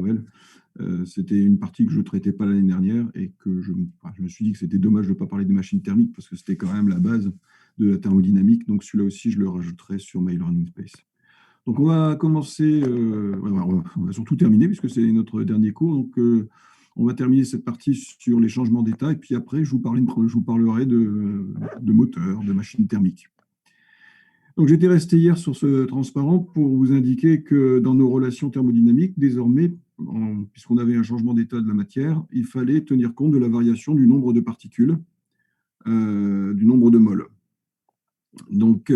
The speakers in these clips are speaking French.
Noël. C'était une partie que je ne traitais pas l'année dernière et que je me suis dit que c'était dommage de ne pas parler des machines thermiques parce que c'était quand même la base de la thermodynamique. Donc celui-là aussi, je le rajouterai sur My Learning Space. Donc on va commencer, on va surtout terminer puisque c'est notre dernier cours. Donc on va terminer cette partie sur les changements d'état et puis après, je vous parlerai de moteurs, de machines thermiques. Donc j'étais resté hier sur ce transparent pour vous indiquer que dans nos relations thermodynamiques, désormais, puisqu'on avait un changement d'état de la matière, il fallait tenir compte de la variation du nombre de particules, du nombre de moles. Donc,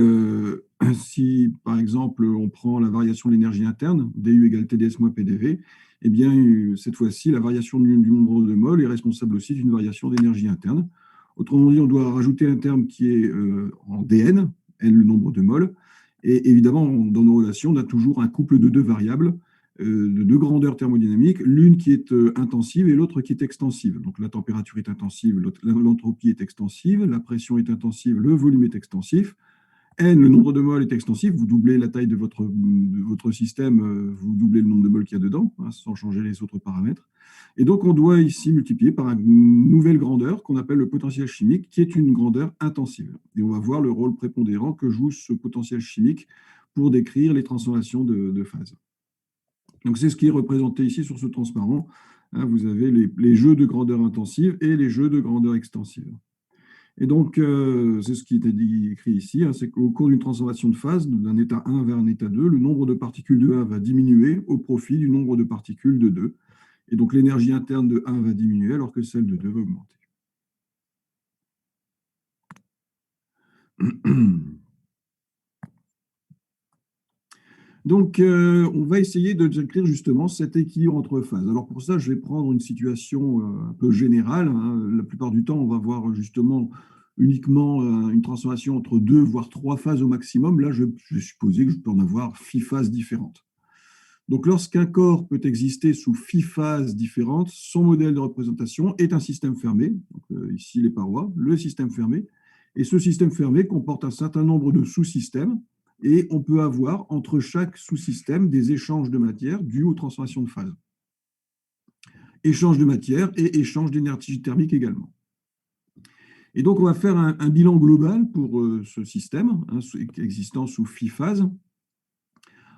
si par exemple on prend la variation de l'énergie interne, dU égale TdS moins PdV, eh bien cette fois-ci, la variation du nombre de moles est responsable aussi d'une variation d'énergie interne. Autrement dit, on doit rajouter un terme qui est en dN, N le nombre de moles, et évidemment, dans nos relations, on a toujours un couple de deux variables, de deux grandeurs thermodynamiques, l'une qui est intensive et l'autre qui est extensive. Donc la température est intensive, l'entropie est extensive, la pression est intensive, le volume est extensif. N, le nombre de moles est extensif, vous doublez la taille de votre système, vous doublez le nombre de moles qu'il y a dedans, hein, sans changer les autres paramètres. Et donc, on doit ici multiplier par une nouvelle grandeur qu'on appelle le potentiel chimique, qui est une grandeur intensive. Et on va voir le rôle prépondérant que joue ce potentiel chimique pour décrire les transformations de phase. Donc, c'est ce qui est représenté ici sur ce transparent. Hein, vous avez les jeux de grandeur intensive et les jeux de grandeur extensive. Et donc, c'est ce qui est écrit ici, hein, c'est qu'au cours d'une transformation de phase, d'un état 1 vers un état 2, le nombre de particules de 1 va diminuer au profit du nombre de particules de 2. Et donc, l'énergie interne de 1 va diminuer alors que celle de 2 va augmenter. Donc, on va essayer de décrire justement cet équilibre entre phases. Alors, pour ça, je vais prendre une situation un peu générale. Hein. La plupart du temps, on va voir justement uniquement une transformation entre 2, voire 3 phases au maximum. Là, je vais supposer que je peux en avoir 6 phases différentes. Donc, lorsqu'un corps peut exister sous 6 phases différentes, son modèle de représentation est un système fermé. Donc, ici, les parois, le système fermé. Et ce système fermé comporte un certain nombre de sous-systèmes. Et on peut avoir entre chaque sous-système des échanges de matière dus aux transformations de phase. Échange de matière et échange d'énergie thermique également. Et donc, on va faire un bilan global pour ce système, hein, existant sous 6 phases.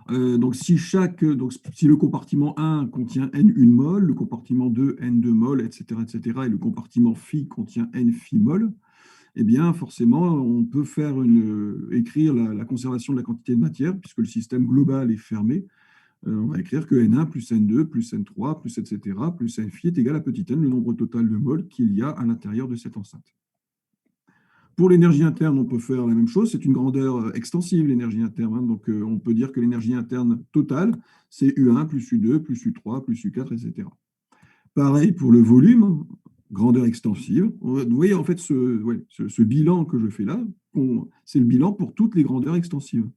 Donc, si le compartiment 1 contient N1 mol, le compartiment 2, N2 mol, etc., et le compartiment phi contient N phi mol, eh bien, forcément, on peut écrire la conservation de la quantité de matière, puisque le système global est fermé. On va écrire que N1 plus N2 plus N3 plus etc. plus N phi est égal à petit n, le nombre total de moles qu'il y a à l'intérieur de cette enceinte. Pour l'énergie interne, on peut faire la même chose. C'est une grandeur extensive, l'énergie interne. Hein. Donc, on peut dire que l'énergie interne totale, c'est U1 plus U2 plus U3 plus U4, etc. Pareil pour le volume, grandeur extensive. Vous voyez, en fait, ce bilan que je fais là, c'est le bilan pour toutes les grandeurs extensives.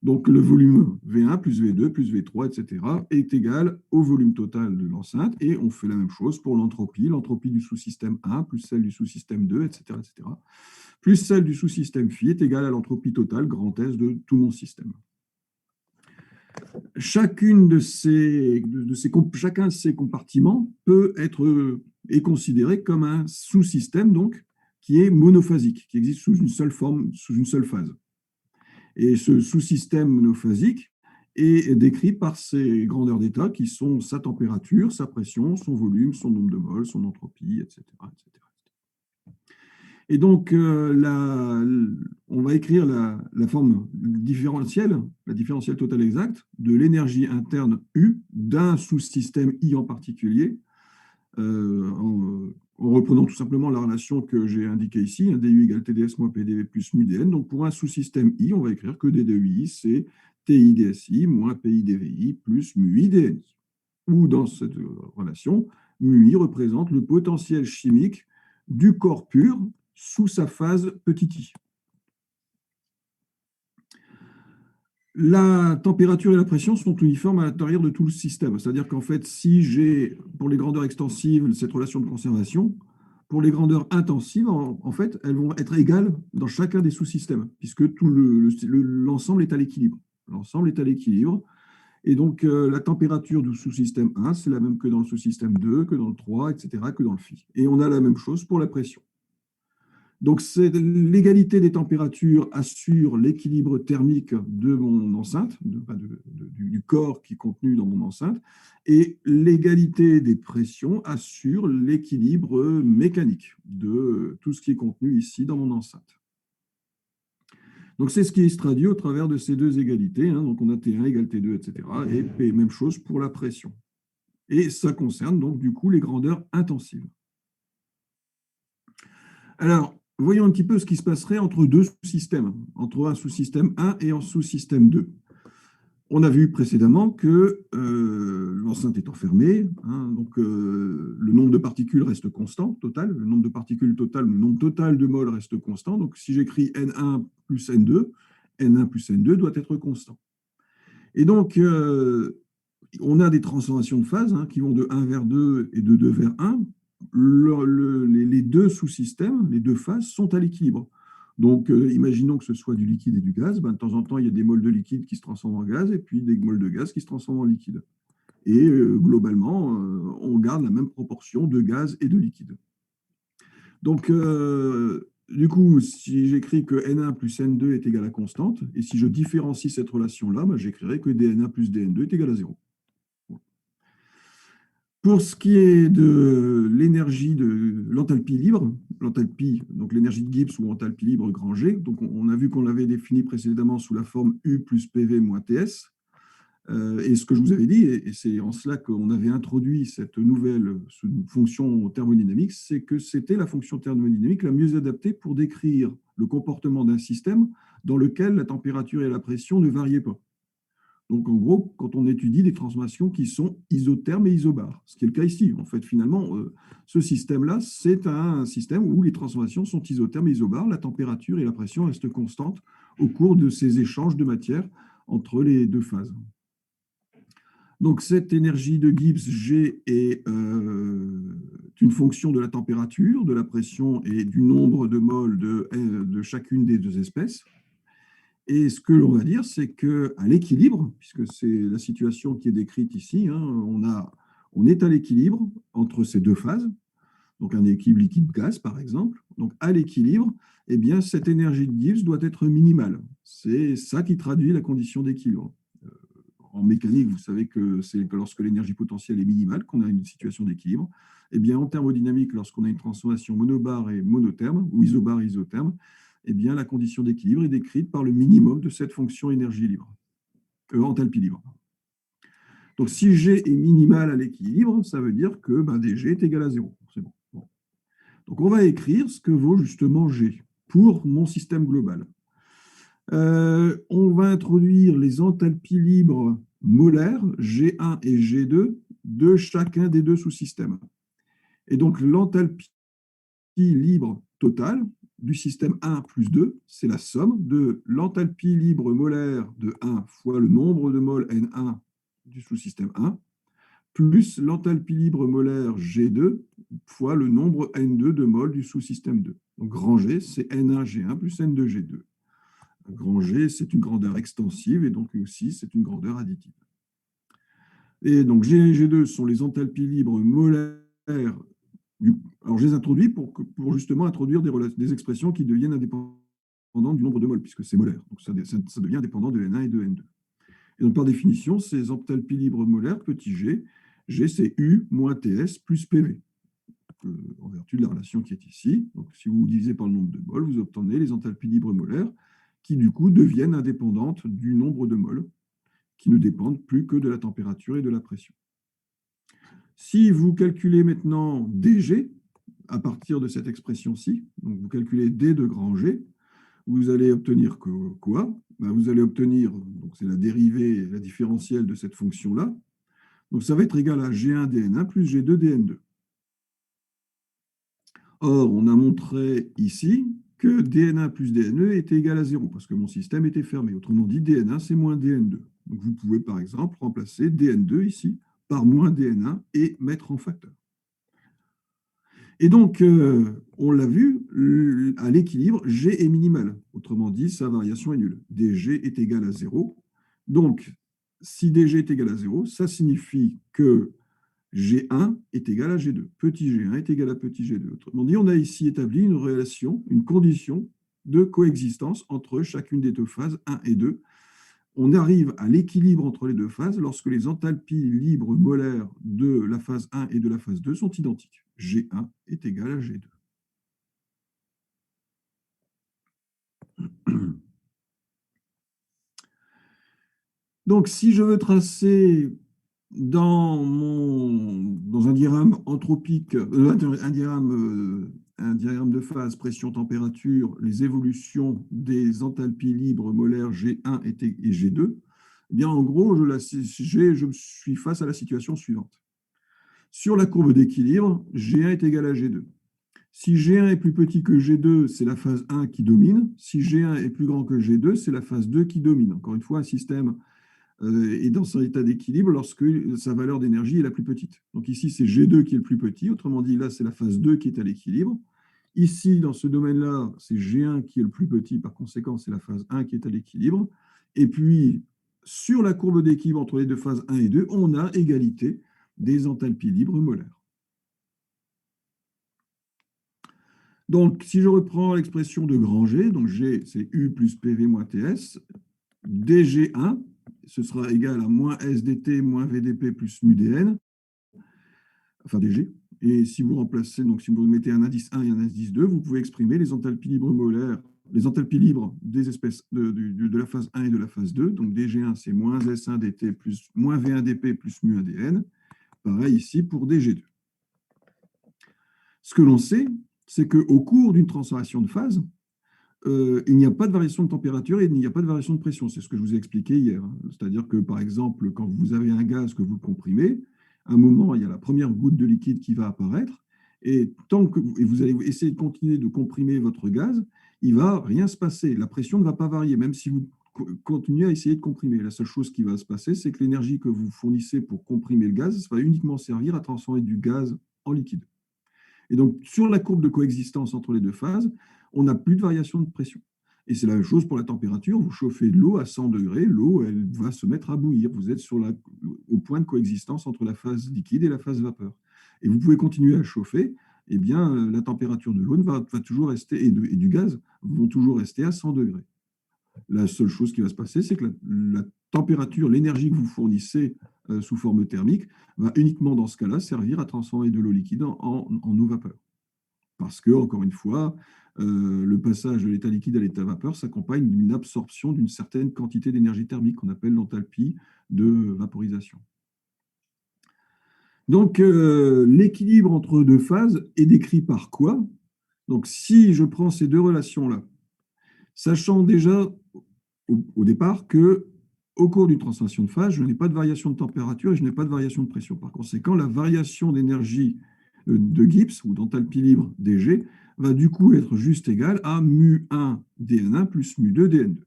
Donc, le volume V1 plus V2 plus V3, etc. est égal au volume total de l'enceinte. Et on fait la même chose pour l'entropie. L'entropie du sous-système 1 plus celle du sous-système 2, etc., plus celle du sous-système phi est égale à l'entropie totale, grand S, de tout mon système. Chacun de ces compartiments est considéré comme un sous-système donc, qui est monophasique, qui existe sous une seule forme, sous une seule phase. Et ce sous-système monophasique est décrit par ces grandeurs d'état qui sont sa température, sa pression, son volume, son nombre de moles, son entropie, etc. Et donc, on va écrire la forme différentielle, la différentielle totale exacte de l'énergie interne U d'un sous-système I en particulier, en reprenant tout simplement la relation que j'ai indiquée ici, hein, dU égale TdS moins PdV plus mu dN. Donc, pour un sous-système I, on va écrire que d de UI, c'est TI dSI moins PI dVI plus mu I dNI. Ou dans cette relation, mu I représente le potentiel chimique du corps pur sous sa phase petit i. La température et la pression sont uniformes à l'intérieur de tout le système. C'est-à-dire qu'en fait, si j'ai, pour les grandeurs extensives, cette relation de conservation, pour les grandeurs intensives, en fait, elles vont être égales dans chacun des sous-systèmes, puisque tout l'ensemble est à l'équilibre. L'ensemble est à l'équilibre. Et donc, la température du sous-système 1, c'est la même que dans le sous-système 2, que dans le 3, etc., que dans le phi. Et on a la même chose pour la pression. Donc, l'égalité des températures assure l'équilibre thermique de mon enceinte, du corps qui est contenu dans mon enceinte, et l'égalité des pressions assure l'équilibre mécanique de tout ce qui est contenu ici dans mon enceinte. Donc, c'est ce qui se traduit au travers de ces deux égalités. Donc, on a T1 égale T2, etc. Et P, même chose pour la pression. Et ça concerne donc, du coup, les grandeurs intensives. Alors, voyons un petit peu ce qui se passerait entre deux sous-systèmes, entre un sous-système 1 et un sous-système 2. On a vu précédemment que l'enceinte est enfermée, donc le nombre de particules reste constant, total. Le nombre de particules total, le nombre total de moles reste constant. Donc, si j'écris N1 plus N2, N1 plus N2 doit être constant. Et donc, on a des transformations de phase qui vont de 1 vers 2 et de 2 vers 1. Les deux sous-systèmes, les deux phases, sont à l'équilibre. Donc, imaginons que ce soit du liquide et du gaz. De temps en temps, il y a des moles de liquide qui se transforment en gaz et puis des moles de gaz qui se transforment en liquide. Et globalement, on garde la même proportion de gaz et de liquide. Donc, du coup, si j'écris que N1 plus N2 est égal à constante, et si je différencie cette relation-là, j'écrirai que dN1 plus dN2 est égal à 0. Pour ce qui est de l'énergie de l'enthalpie libre, donc l'énergie de Gibbs ou enthalpie libre grand G, donc on a vu qu'on l'avait défini précédemment sous la forme U plus PV moins TS. Et ce que je vous avais dit, et c'est en cela qu'on avait introduit cette nouvelle fonction thermodynamique, c'est que c'était la fonction thermodynamique la mieux adaptée pour décrire le comportement d'un système dans lequel la température et la pression ne variaient pas. Donc, en gros, quand on étudie des transformations qui sont isothermes et isobares, ce qui est le cas ici. En fait, finalement, ce système-là, c'est un système où les transformations sont isothermes et isobares. La température et la pression restent constantes au cours de ces échanges de matière entre les deux phases. Donc, cette énergie de Gibbs, G, est une fonction de la température, de la pression et du nombre de moles de chacune des deux espèces. Et ce que l'on va dire, c'est qu'à l'équilibre, puisque c'est la situation qui est décrite ici, on est à l'équilibre entre ces deux phases, donc un équilibre liquide-gaz par exemple. Donc à l'équilibre, eh bien, cette énergie de Gibbs doit être minimale. C'est ça qui traduit la condition d'équilibre. En mécanique, vous savez que c'est lorsque l'énergie potentielle est minimale qu'on a une situation d'équilibre. Eh bien, en thermodynamique, lorsqu'on a une transformation monobare et monotherme, ou isobare et isotherme, eh bien, la condition d'équilibre est décrite par le minimum de cette fonction énergie libre, enthalpie libre. Donc, si G est minimal à l'équilibre, ça veut dire que dG est égal à 0. C'est bon. Donc, on va écrire ce que vaut justement G pour mon système global. On va introduire les enthalpies libres molaires, G1 et G2, de chacun des deux sous-systèmes. Et donc, l'enthalpie libre totale du système 1 plus 2, c'est la somme de l'enthalpie libre molaire de 1 fois le nombre de moles N1 du sous-système 1, plus l'enthalpie libre molaire G2 fois le nombre N2 de moles du sous-système 2. Donc, grand G, c'est N1G1 plus N2G2. Grand G, c'est une grandeur extensive et donc aussi, c'est une grandeur additive. Et donc, G1 et G2 sont les enthalpies libres molaires. Alors, je les introduis pour justement introduire des expressions qui deviennent indépendantes du nombre de moles, puisque c'est molaire. Donc, ça devient dépendant de N1 et de N2. Et donc, par définition, ces enthalpies libres molaires, petit g, G, c'est U moins TS plus PV, en vertu de la relation qui est ici. Donc, si vous divisez par le nombre de moles, vous obtenez les enthalpies libres molaires qui, du coup, deviennent indépendantes du nombre de moles, qui ne dépendent plus que de la température et de la pression. Si vous calculez maintenant dG, à partir de cette expression-ci, donc vous calculez d de grand G, vous allez obtenir quoi? Vous allez obtenir, donc c'est la dérivée, la différentielle de cette fonction-là. Donc ça va être égal à G1 dN1 plus G2 dN2. Or, on a montré ici que dN1 plus dNe était égal à 0, parce que mon système était fermé. Autrement dit, dN1, c'est moins dN2. Donc vous pouvez, par exemple, remplacer dN2 ici par moins dN1 et mettre en facteur. Et donc, on l'a vu, à l'équilibre, G est minimal. Autrement dit, sa variation est nulle. dG est égal à 0. Donc, si DG est égal à 0, ça signifie que G1 est égal à G2. Petit G1 est égal à petit G2. Autrement dit, on a ici établi une relation, une condition de coexistence entre chacune des deux phases 1 et 2. On arrive à l'équilibre entre les deux phases lorsque les enthalpies libres molaires de la phase 1 et de la phase 2 sont identiques. G1 est égal à G2. Donc, si je veux tracer dans un diagramme anthropique, un diagramme de phase pression-température, les évolutions des enthalpies libres molaires G1 et G2, eh bien, en gros, je suis face à la situation suivante. Sur la courbe d'équilibre, G1 est égal à G2. Si G1 est plus petit que G2, c'est la phase 1 qui domine. Si G1 est plus grand que G2, c'est la phase 2 qui domine. Encore une fois, un système est dans son état d'équilibre lorsque sa valeur d'énergie est la plus petite. Donc ici, c'est G2 qui est le plus petit. Autrement dit, là, c'est la phase 2 qui est à l'équilibre. Ici, dans ce domaine-là, c'est G1 qui est le plus petit. Par conséquent, c'est la phase 1 qui est à l'équilibre. Et puis, sur la courbe d'équilibre entre les deux phases 1 et 2, on a égalité des enthalpies libres molaires. Donc, si je reprends l'expression de Granger, donc G, c'est U plus PV moins TS, dG1, ce sera égal à moins SDT moins VDP plus mu dN, enfin dG. Et si vous remplacez, donc si vous mettez un indice 1 et un indice 2, vous pouvez exprimer les enthalpies libres molaires, les enthalpies libres des espèces de la phase 1 et de la phase 2. Donc dG1, c'est moins S1 dt plus moins V1 dP plus mu 1 dN. Pareil ici pour dG2. Ce que l'on sait, c'est qu'au cours d'une transformation de phase, il n'y a pas de variation de température et il n'y a pas de variation de pression. C'est ce que je vous ai expliqué hier. C'est-à-dire que, par exemple, quand vous avez un gaz que vous comprimez, à un moment, il y a la première goutte de liquide qui va apparaître, et tant que vous allez essayer de continuer de comprimer votre gaz, il ne va rien se passer. La pression ne va pas varier, même si vous continuez à essayer de comprimer. La seule chose qui va se passer, c'est que l'énergie que vous fournissez pour comprimer le gaz, ça va uniquement servir à transformer du gaz en liquide. Et donc, sur la courbe de coexistence entre les deux phases, on n'a plus de variation de pression. Et c'est la même chose pour la température. Vous chauffez de l'eau à 100 degrés, l'eau, elle va se mettre à bouillir. Vous êtes au point de coexistence entre la phase liquide et la phase vapeur. Et vous pouvez continuer à chauffer, eh bien, la température de l'eau va toujours rester, et du gaz vont toujours rester à 100 degrés. La seule chose qui va se passer, c'est que la température, l'énergie que vous fournissez sous forme thermique, va uniquement dans ce cas-là servir à transformer de l'eau liquide en eau vapeur. Parce que, encore une fois, le passage de l'état liquide à l'état vapeur s'accompagne d'une absorption d'une certaine quantité d'énergie thermique qu'on appelle l'enthalpie de vaporisation. Donc, l'équilibre entre deux phases est décrit par quoi? Donc, si je prends ces deux relations-là, sachant déjà au départ que au cours d'une transformation de phase, je n'ai pas de variation de température et je n'ai pas de variation de pression. Par conséquent, la variation d'énergie de Gibbs ou d'enthalpie libre dG va du coup être juste égale à mu1 dN1 plus mu2 dN2.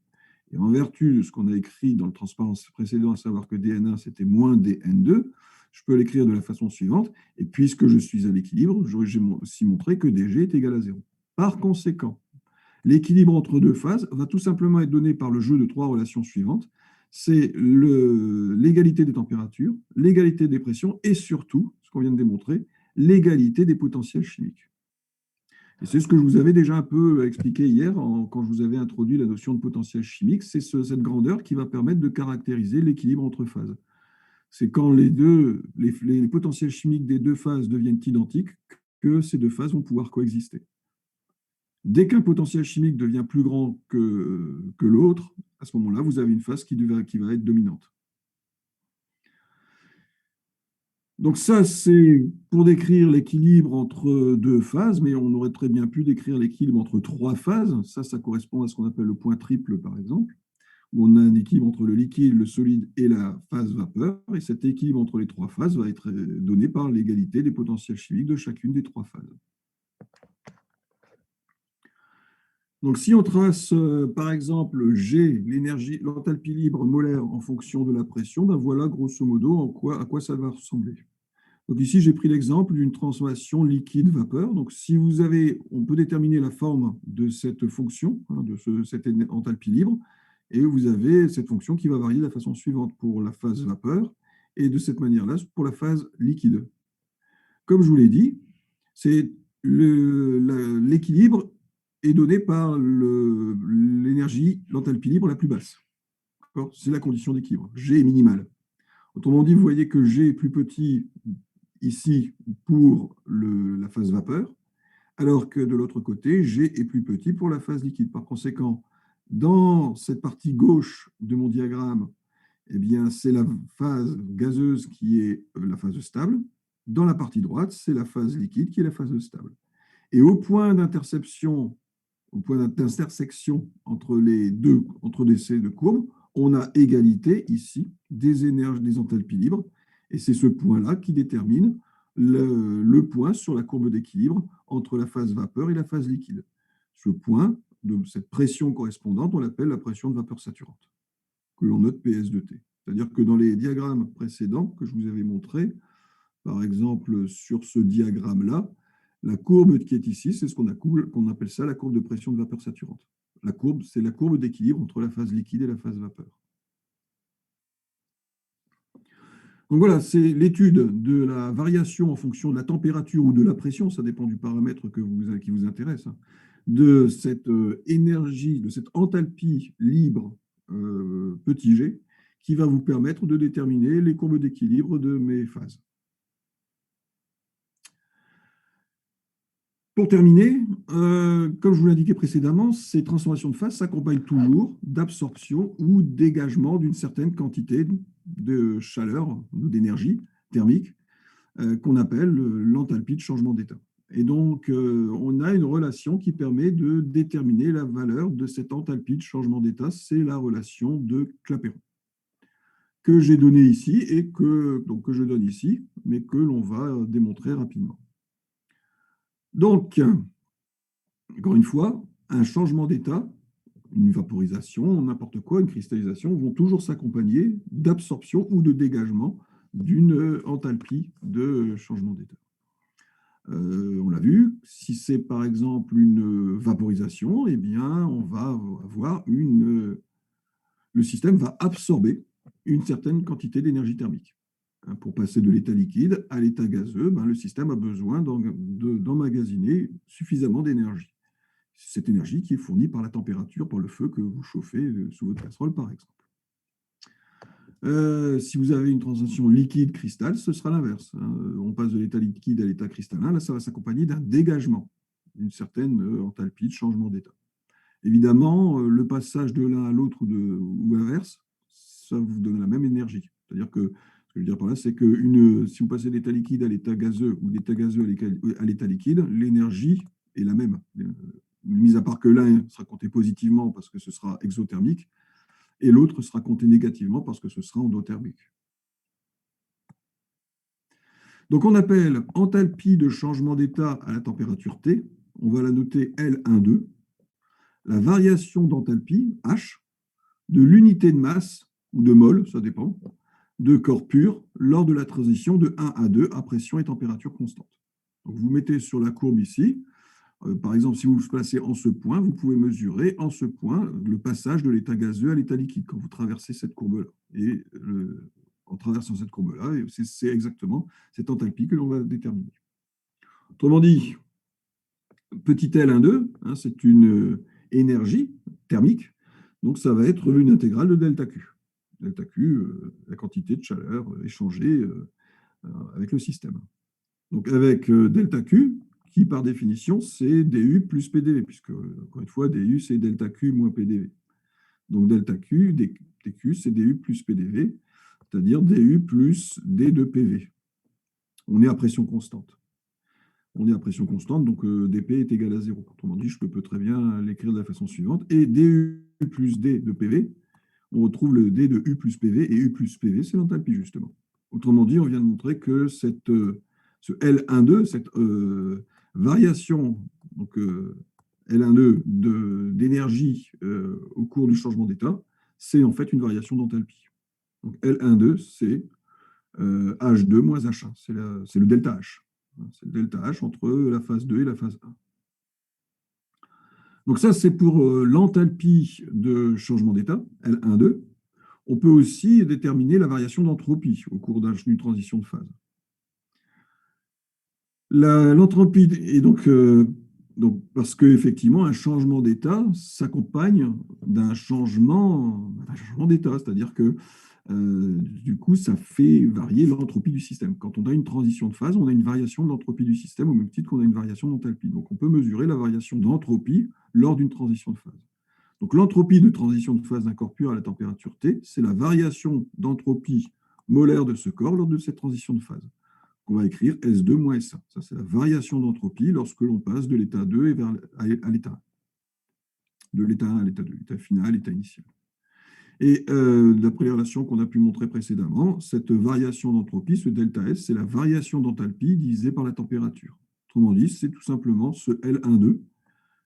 Et en vertu de ce qu'on a écrit dans le transparence précédent, à savoir que dN1 c'était moins dN2, je peux l'écrire de la façon suivante. Et puisque je suis à l'équilibre, j'ai aussi montré que dG est égal à 0. Par conséquent, l'équilibre entre deux phases va tout simplement être donné par le jeu de trois relations suivantes. C'est l'égalité des températures, l'égalité des pressions et surtout, ce qu'on vient de démontrer, l'égalité des potentiels chimiques. Et c'est ce que je vous avais déjà un peu expliqué hier quand je vous avais introduit la notion de potentiel chimique. C'est cette grandeur qui va permettre de caractériser l'équilibre entre phases. C'est quand les potentiels chimiques des deux phases deviennent identiques que ces deux phases vont pouvoir coexister. Dès qu'un potentiel chimique devient plus grand que l'autre, à ce moment-là, vous avez une phase qui va être dominante. Donc ça, c'est pour décrire l'équilibre entre deux phases, mais on aurait très bien pu décrire l'équilibre entre trois phases. Ça correspond à ce qu'on appelle le point triple, par exemple, où on a un équilibre entre le liquide, le solide et la phase vapeur. Et cet équilibre entre les trois phases va être donné par l'égalité des potentiels chimiques de chacune des trois phases. Donc, si on trace, par exemple, G, l'enthalpie libre molaire en fonction de la pression, ben voilà grosso modo à quoi ça va ressembler. Donc ici, j'ai pris l'exemple d'une transformation liquide-vapeur. Donc, on peut déterminer la forme de cette fonction, de cette enthalpie libre. Et vous avez cette fonction qui va varier de la façon suivante pour la phase vapeur et de cette manière-là pour la phase liquide. Comme je vous l'ai dit, c'est l'équilibre est donné par l'énergie, l'enthalpie libre la plus basse. C'est la condition d'équilibre. G est minimal. Autrement dit, vous voyez que G est plus petit ici pour la phase vapeur, alors que de l'autre côté, G est plus petit pour la phase liquide. Par conséquent, dans cette partie gauche de mon diagramme, eh bien, c'est la phase gazeuse qui est la phase stable. Dans la partie droite, c'est la phase liquide qui est la phase stable. Et au point d'intersection entre ces deux courbes, on a égalité ici des énergies, des enthalpies libres. Et c'est ce point-là qui détermine le point sur la courbe d'équilibre entre la phase vapeur et la phase liquide. Ce point, de cette pression correspondante, on l'appelle la pression de vapeur saturante, que l'on note PS de T. C'est-à-dire que dans les diagrammes précédents que je vous avais montrés, par exemple sur ce diagramme-là, la courbe qui est ici, c'est ce qu'on appelle ça la courbe de pression de vapeur saturante. La courbe, c'est la courbe d'équilibre entre la phase liquide et la phase vapeur. Donc voilà, c'est l'étude de la variation en fonction de la température ou de la pression, ça dépend du paramètre qui vous intéresse, hein, de cette énergie, de cette enthalpie libre petit g, qui va vous permettre de déterminer les courbes d'équilibre de mes phases. Pour terminer, comme je vous l'indiquais précédemment, ces transformations de phase s'accompagnent toujours d'absorption ou dégagement d'une certaine quantité de chaleur ou d'énergie thermique qu'on appelle l'enthalpie de changement d'état. Et donc, on a une relation qui permet de déterminer la valeur de cette enthalpie de changement d'état. C'est la relation de Clapeyron, que j'ai donnée ici et que je donne ici, mais que l'on va démontrer rapidement. Donc, encore une fois, un changement d'état, une vaporisation, n'importe quoi, une cristallisation, vont toujours s'accompagner d'absorption ou de dégagement d'une enthalpie de changement d'état. On l'a vu, si c'est par exemple une vaporisation, eh bien, on va avoir le système va absorber une certaine quantité d'énergie thermique. Pour passer de l'état liquide à l'état gazeux, le système a besoin d'emmagasiner suffisamment d'énergie. Cette énergie qui est fournie par la température, par le feu que vous chauffez sous votre casserole, par exemple. Si vous avez une transition liquide-cristal, ce sera l'inverse. On passe de l'état liquide à l'état cristallin. Là, ça va s'accompagner d'un dégagement, d'une certaine enthalpie de changement d'état. Évidemment, le passage de l'un à l'autre ou l'inverse, ça vous donne la même énergie. C'est-à-dire que, ce que je veux dire par là, c'est que si vous passez d'état liquide à l'état gazeux ou d'état gazeux à l'état liquide, l'énergie est la même. Mis à part que l'un sera compté positivement parce que ce sera exothermique, et l'autre sera compté négativement parce que ce sera endothermique. Donc on appelle enthalpie de changement d'état à la température T, on va la noter L12, la variation d'enthalpie, H, de l'unité de masse, ou de mol, ça dépend, de corps pur lors de la transition de 1 à 2 à pression et température constante. Donc vous mettez sur la courbe ici, par exemple, si vous vous placez en ce point, vous pouvez mesurer en ce point le passage de l'état gazeux à l'état liquide quand vous traversez cette courbe-là. Et en traversant cette courbe-là, c'est exactement cette enthalpie que l'on va déterminer. Autrement dit, petit L12, c'est une énergie thermique, donc ça va être une intégrale de delta Q. Delta Q, la quantité de chaleur échangée avec le système. Donc avec delta Q, qui par définition, c'est DU plus PDV, puisque, encore une fois, DU, c'est delta Q moins PDV. Donc delta Q, DQ, c'est DU plus PDV, c'est-à-dire DU plus D de PV. On est à pression constante. On est à pression constante, donc dP est égal à 0. Autrement dit, je peux très bien l'écrire de la façon suivante. Et DU plus D de PV, on retrouve le D de U plus PV, et U plus PV, c'est l'enthalpie, justement. Autrement dit, on vient de montrer que ce L12, cette variation, donc L12 d'énergie au cours du changement d'état, c'est en fait une variation d'enthalpie. Donc L12, c'est H2 moins H1, c'est le delta H. C'est le delta H entre la phase 2 et la phase 1. Donc ça, c'est pour l'enthalpie de changement d'état, L1,2. On peut aussi déterminer la variation d'entropie au cours d'une transition de phase. L'entropie est donc parce qu'effectivement, un changement d'état s'accompagne d'un changement d'état, c'est-à-dire que du coup, ça fait varier l'entropie du système. Quand on a une transition de phase, on a une variation de l'entropie du système au même titre qu'on a une variation d'enthalpie. Donc, on peut mesurer la variation d'entropie lors d'une transition de phase. Donc, l'entropie de transition de phase d'un corps pur à la température T, c'est la variation d'entropie molaire de ce corps lors de cette transition de phase. On va écrire S2 moins S1. Ça, c'est la variation d'entropie lorsque l'on passe de l'état 2 à l'état 1. De l'état 1 à l'état 2, l'état final à l'état initial. Et d'après les relations qu'on a pu montrer précédemment, cette variation d'entropie, ce delta S, c'est la variation d'enthalpie divisée par la température. Autrement dit, c'est tout simplement ce L12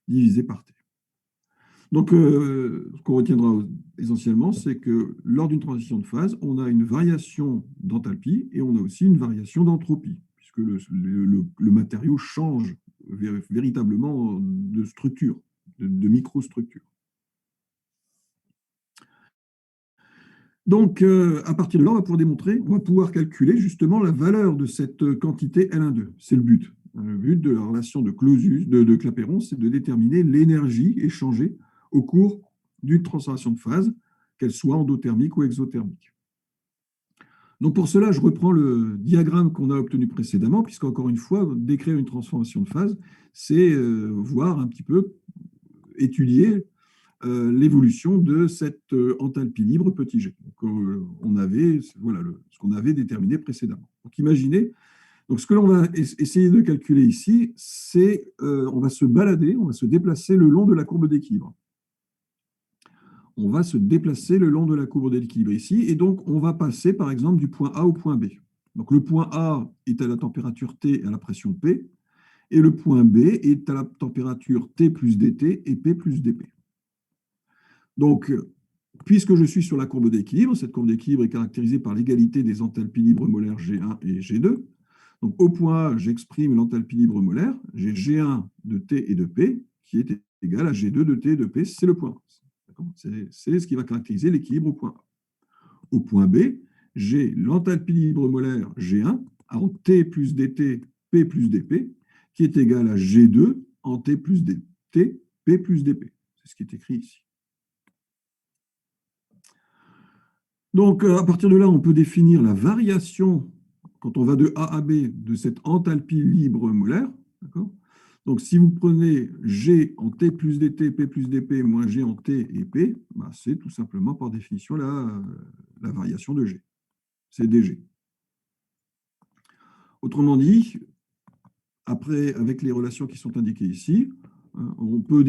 divisé par T. Donc, ce qu'on retiendra essentiellement, c'est que lors d'une transition de phase, on a une variation d'enthalpie et on a aussi une variation d'entropie, puisque le matériau change véritablement de structure, de microstructure. Donc, à partir de là, on va pouvoir démontrer, on va pouvoir calculer justement la valeur de cette quantité L12. C'est le but. Le but de la relation de Clausius, de Clapeyron, c'est de déterminer l'énergie échangée au cours d'une transformation de phase, qu'elle soit endothermique ou exothermique. Donc, pour cela, je reprends le diagramme qu'on a obtenu précédemment, puisqu'encore une fois, décrire une transformation de phase, c'est voir un petit peu, étudier l'évolution de cette enthalpie libre petit g. Donc, on avait ce qu'on avait déterminé précédemment. Donc, imaginez, donc ce que l'on va essayer de calculer ici, c'est on va se balader, on va se déplacer le long de la courbe d'équilibre. On va se déplacer le long de la courbe d'équilibre ici, et donc on va passer par exemple du point A au point B. Donc le point A est à la température T et à la pression P, et le point B est à la température T plus dt et P plus dP. Donc, puisque je suis sur la courbe d'équilibre, cette courbe d'équilibre est caractérisée par l'égalité des enthalpies libres molaires G1 et G2. Donc, au point A, j'exprime l'enthalpie libre molaire. J'ai G1 de T et de P qui est égal à G2 de T et de P, c'est le point A. C'est ce qui va caractériser l'équilibre au point A. Au point B, j'ai l'enthalpie libre molaire G1 en T plus dt, P plus dP, qui est égal à G2 en T plus dt, P plus dP. C'est ce qui est écrit ici. Donc, à partir de là, on peut définir la variation, quand on va de A à B, de cette enthalpie libre molaire. Donc, si vous prenez G en T plus dt, P plus dP, moins G en T et P, bah, c'est tout simplement par définition la variation de G. C'est dG. Autrement dit, après, avec les relations qui sont indiquées ici, on peut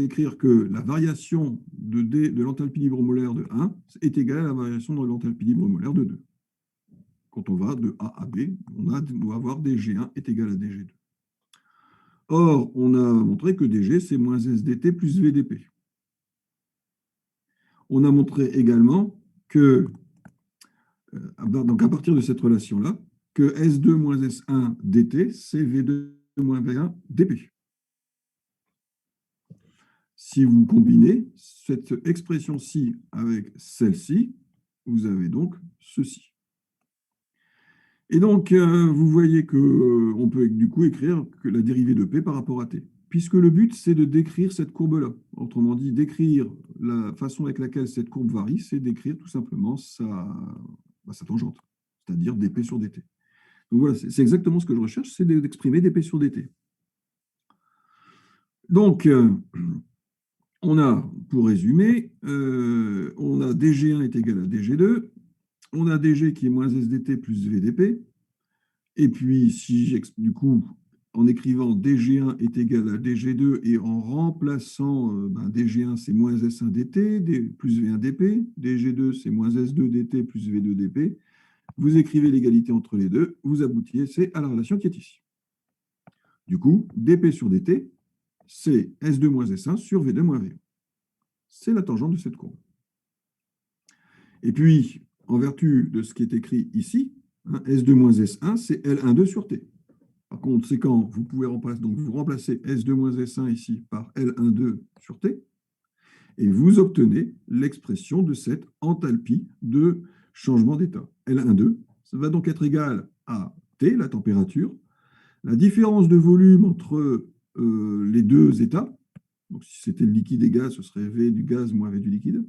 écrire que la variation de l'enthalpie libre molaire de 1 est égale à la variation de l'enthalpie libre molaire de 2. Quand on va de A à B, on doit avoir dG1 est égal à dG2. Or, on a montré que dG, c'est moins SDT plus VDP. On a montré également que, donc à partir de cette relation-là, que S2 moins S1 dt, c'est V2 moins V1 dP. Si vous combinez cette expression-ci avec celle-ci, vous avez donc ceci. Et donc, vous voyez qu'on peut du coup écrire que la dérivée de P par rapport à T, puisque le but, c'est de décrire cette courbe-là. Autrement dit, décrire la façon avec laquelle cette courbe varie, c'est d'écrire tout simplement sa tangente, c'est-à-dire dP sur dt. Donc voilà, c'est exactement ce que je recherche, c'est d'exprimer dP sur dt. Donc, on a, pour résumer, on a dG1 est égal à dG2, on a dG qui est moins SDT plus VDP, et puis si du coup, en écrivant dG1 est égal à dG2 et en remplaçant dG1 c'est moins S1 dt plus V1 dP, dG2 c'est moins S2 dt plus V2 dP, vous écrivez l'égalité entre les deux, vous aboutissez à la relation qui est ici. Du coup, dP sur dt, c'est S2 moins S1 sur V2 moins V1. C'est la tangente de cette courbe. Et puis, en vertu de ce qui est écrit ici, S2 moins S1, c'est L12 sur T. contre, c'est quand vous pouvez remplacer, donc vous remplacez S2 moins S1 ici par L12 sur T, et vous obtenez l'expression de cette enthalpie de changement d'état. L12, ça va donc être égal à T, la température, la différence de volume entre les deux états, donc si c'était le liquide et gaz, ce serait V du gaz moins V du liquide,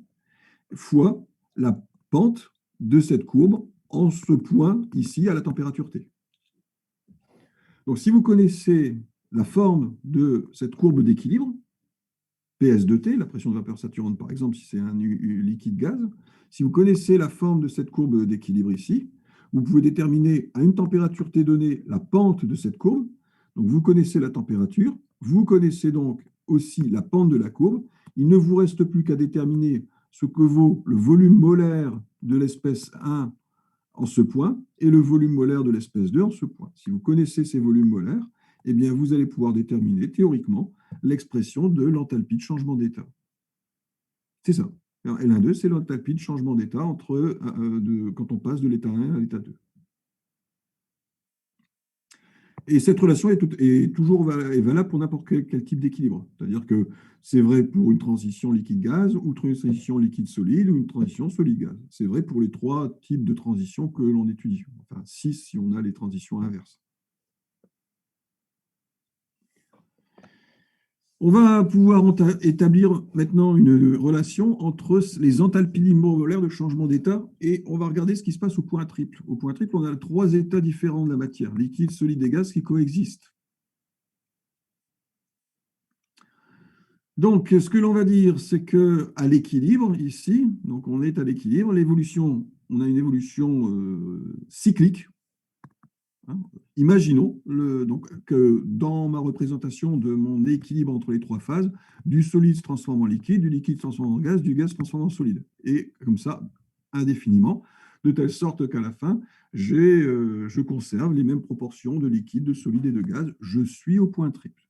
fois la pente de cette courbe en ce point ici à la température T. Donc si vous connaissez la forme de cette courbe d'équilibre, PS de T, la pression de vapeur saturante par exemple, si c'est un liquide gaz, si vous connaissez la forme de cette courbe d'équilibre ici, vous pouvez déterminer à une température T donnée la pente de cette courbe. Donc vous connaissez la température, vous connaissez donc aussi la pente de la courbe. Il ne vous reste plus qu'à déterminer ce que vaut le volume molaire de l'espèce 1 en ce point et le volume molaire de l'espèce 2 en ce point. Si vous connaissez ces volumes molaires, eh bien, vous allez pouvoir déterminer théoriquement l'expression de l'enthalpie de changement d'état. C'est ça. Alors, L12, c'est l'enthalpie de changement d'état quand on passe de l'état 1 à l'état 2. Et cette relation est toujours valable pour n'importe quel type d'équilibre. C'est-à-dire que c'est vrai pour une transition liquide-gaz, ou une transition liquide-solide, ou une transition solide-gaz. C'est vrai pour les trois types de transitions que l'on étudie. Enfin, 6 si on a les transitions inverses. On va pouvoir établir maintenant une relation entre les enthalpies molaires de changement d'état et on va regarder ce qui se passe au point triple. Au point triple, on a trois états différents de la matière, liquide, solide et gaz, qui coexistent. Donc, ce que l'on va dire, c'est qu'à l'équilibre, ici, donc on est à l'équilibre, l'évolution, on a une évolution cyclique. Hein. Imaginons donc, que dans ma représentation de mon équilibre entre les trois phases, du solide se transforme en liquide, du liquide se transforme en gaz, du gaz se transforme en solide. Et comme ça, indéfiniment, de telle sorte qu'à la fin, je conserve les mêmes proportions de liquide, de solide et de gaz. Je suis au point triple.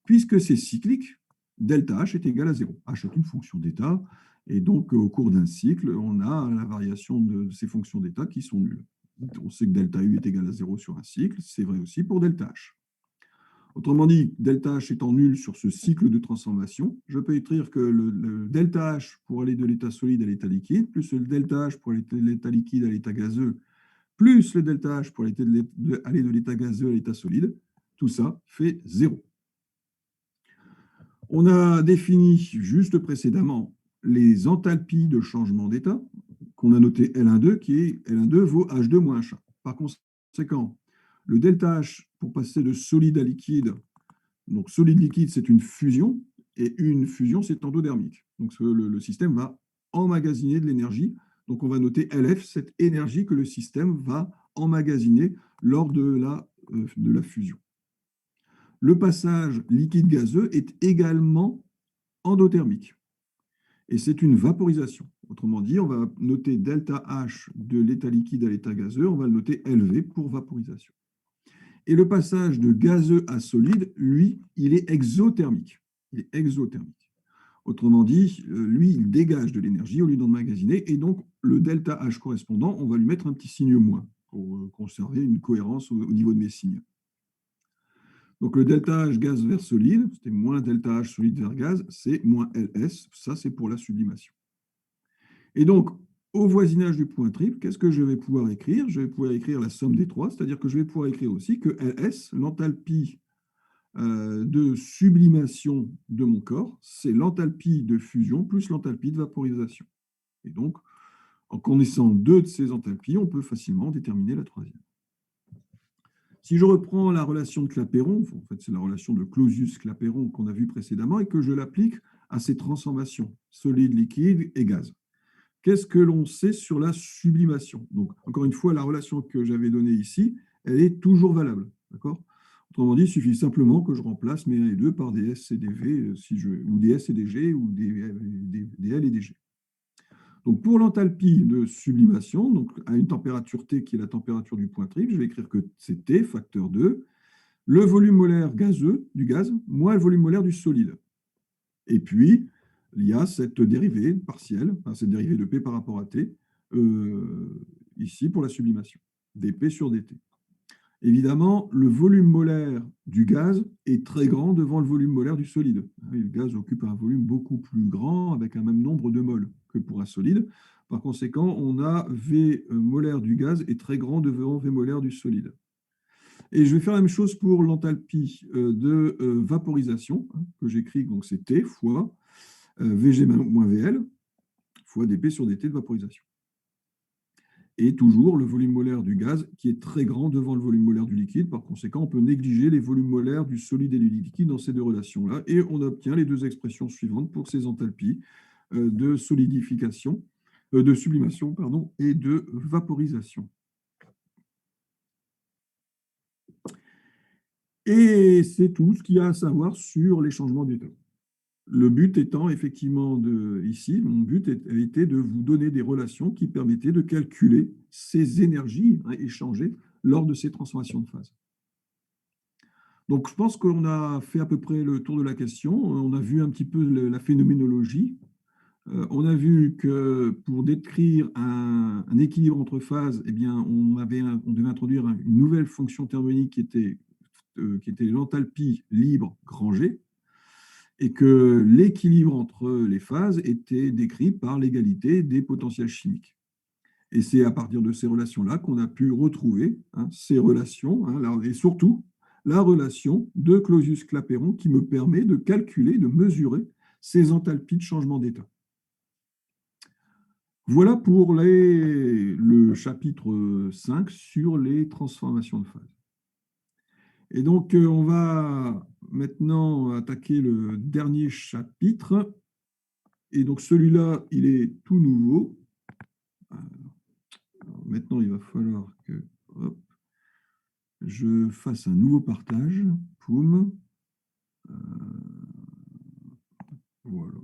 Puisque c'est cyclique, delta H est égal à 0. H est une fonction d'état, et donc au cours d'un cycle, on a la variation de ces fonctions d'état qui sont nulles. On sait que delta U est égal à 0 sur un cycle, c'est vrai aussi pour delta H. Autrement dit, delta H étant nul sur ce cycle de transformation, je peux écrire que le delta H pour aller de l'état solide à l'état liquide, plus le delta H pour aller de l'état liquide à l'état gazeux, plus le delta H pour aller de l'état gazeux à l'état solide, tout ça fait 0. On a défini juste précédemment les enthalpies de changement d'état, qu'on a noté L12, qui est L12 vaut H2 moins H1. Par conséquent, le delta H pour passer de solide à liquide, donc solide-liquide, c'est une fusion, et une fusion, c'est endothermique. Donc le système va emmagasiner de l'énergie. Donc on va noter LF, cette énergie que le système va emmagasiner lors de la fusion. Le passage liquide-gazeux est également endothermique. Et c'est une vaporisation. Autrement dit, on va noter delta H de l'état liquide à l'état gazeux, on va le noter LV pour vaporisation. Et le passage de gazeux à solide, lui, il est exothermique. Il est exothermique. Autrement dit, lui, il dégage de l'énergie au lieu d'emmagasiner, et donc le delta H correspondant, on va lui mettre un petit signe moins pour conserver une cohérence au niveau de mes signes. Donc le delta H gaz vers solide, c'était moins delta H solide vers gaz, c'est moins LS, ça c'est pour la sublimation. Et donc, au voisinage du point triple, qu'est-ce que je vais pouvoir écrire? Je vais pouvoir écrire la somme des trois, c'est-à-dire que je vais pouvoir écrire aussi que LS, l'enthalpie de sublimation de mon corps, c'est l'enthalpie de fusion plus l'enthalpie de vaporisation. Et donc, en connaissant deux de ces enthalpies, on peut facilement déterminer la troisième. Si je reprends la relation de Clapeyron, en fait c'est la relation de Clausius-Clapeyron qu'on a vue précédemment, et que je l'applique à ces transformations, solide, liquide et gaz. Qu'est-ce que l'on sait sur la sublimation? Donc, encore une fois, la relation que j'avais donnée ici, elle est toujours valable. D'accord? Autrement dit, il suffit simplement que je remplace mes 1 et 2 par des S et des V, ou des S et des G, ou des L et des G. Donc, pour l'enthalpie de sublimation, donc à une température T qui est la température du point triple, je vais écrire que c'est T, facteur 2, le volume molaire gazeux du gaz, moins le volume molaire du solide. Et puis, il y a cette dérivée partielle, cette dérivée de P par rapport à T, ici pour la sublimation, dP sur dt. Évidemment, le volume molaire du gaz est très grand devant le volume molaire du solide. Le gaz occupe un volume beaucoup plus grand avec un même nombre de moles que pour un solide. Par conséquent, on a V molaire du gaz est très grand devant V molaire du solide. Et je vais faire la même chose pour l'enthalpie de vaporisation, hein, que j'écris, donc c'est T fois Vg moins Vl fois dP sur dt de vaporisation. Et toujours le volume molaire du gaz qui est très grand devant le volume molaire du liquide. Par conséquent, on peut négliger les volumes molaires du solide et du liquide dans ces deux relations-là. Et on obtient les deux expressions suivantes pour ces enthalpies de solidification, de sublimation, pardon, et de vaporisation. Et c'est tout ce qu'il y a à savoir sur les changements d'état. Le but étant effectivement ici, mon but a été de vous donner des relations qui permettaient de calculer ces énergies échangées lors de ces transformations de phase. Donc je pense qu'on a fait à peu près le tour de la question. On a vu un petit peu la phénoménologie. On a vu que pour décrire un équilibre entre phases, eh bien, on devait introduire une nouvelle fonction thermodynamique qui était l'enthalpie libre grand G, et que l'équilibre entre les phases était décrit par l'égalité des potentiels chimiques. Et c'est à partir de ces relations-là qu'on a pu retrouver ces relations, et surtout la relation de Clausius-Clapeyron qui me permet de calculer, de mesurer ces enthalpies de changement d'état. Voilà pour le chapitre 5 sur les transformations de phase. Et donc, on va maintenant attaquer le dernier chapitre. Et donc, celui-là, il est tout nouveau. Alors, maintenant, il va falloir que je fasse un nouveau partage. Poum. Voilà.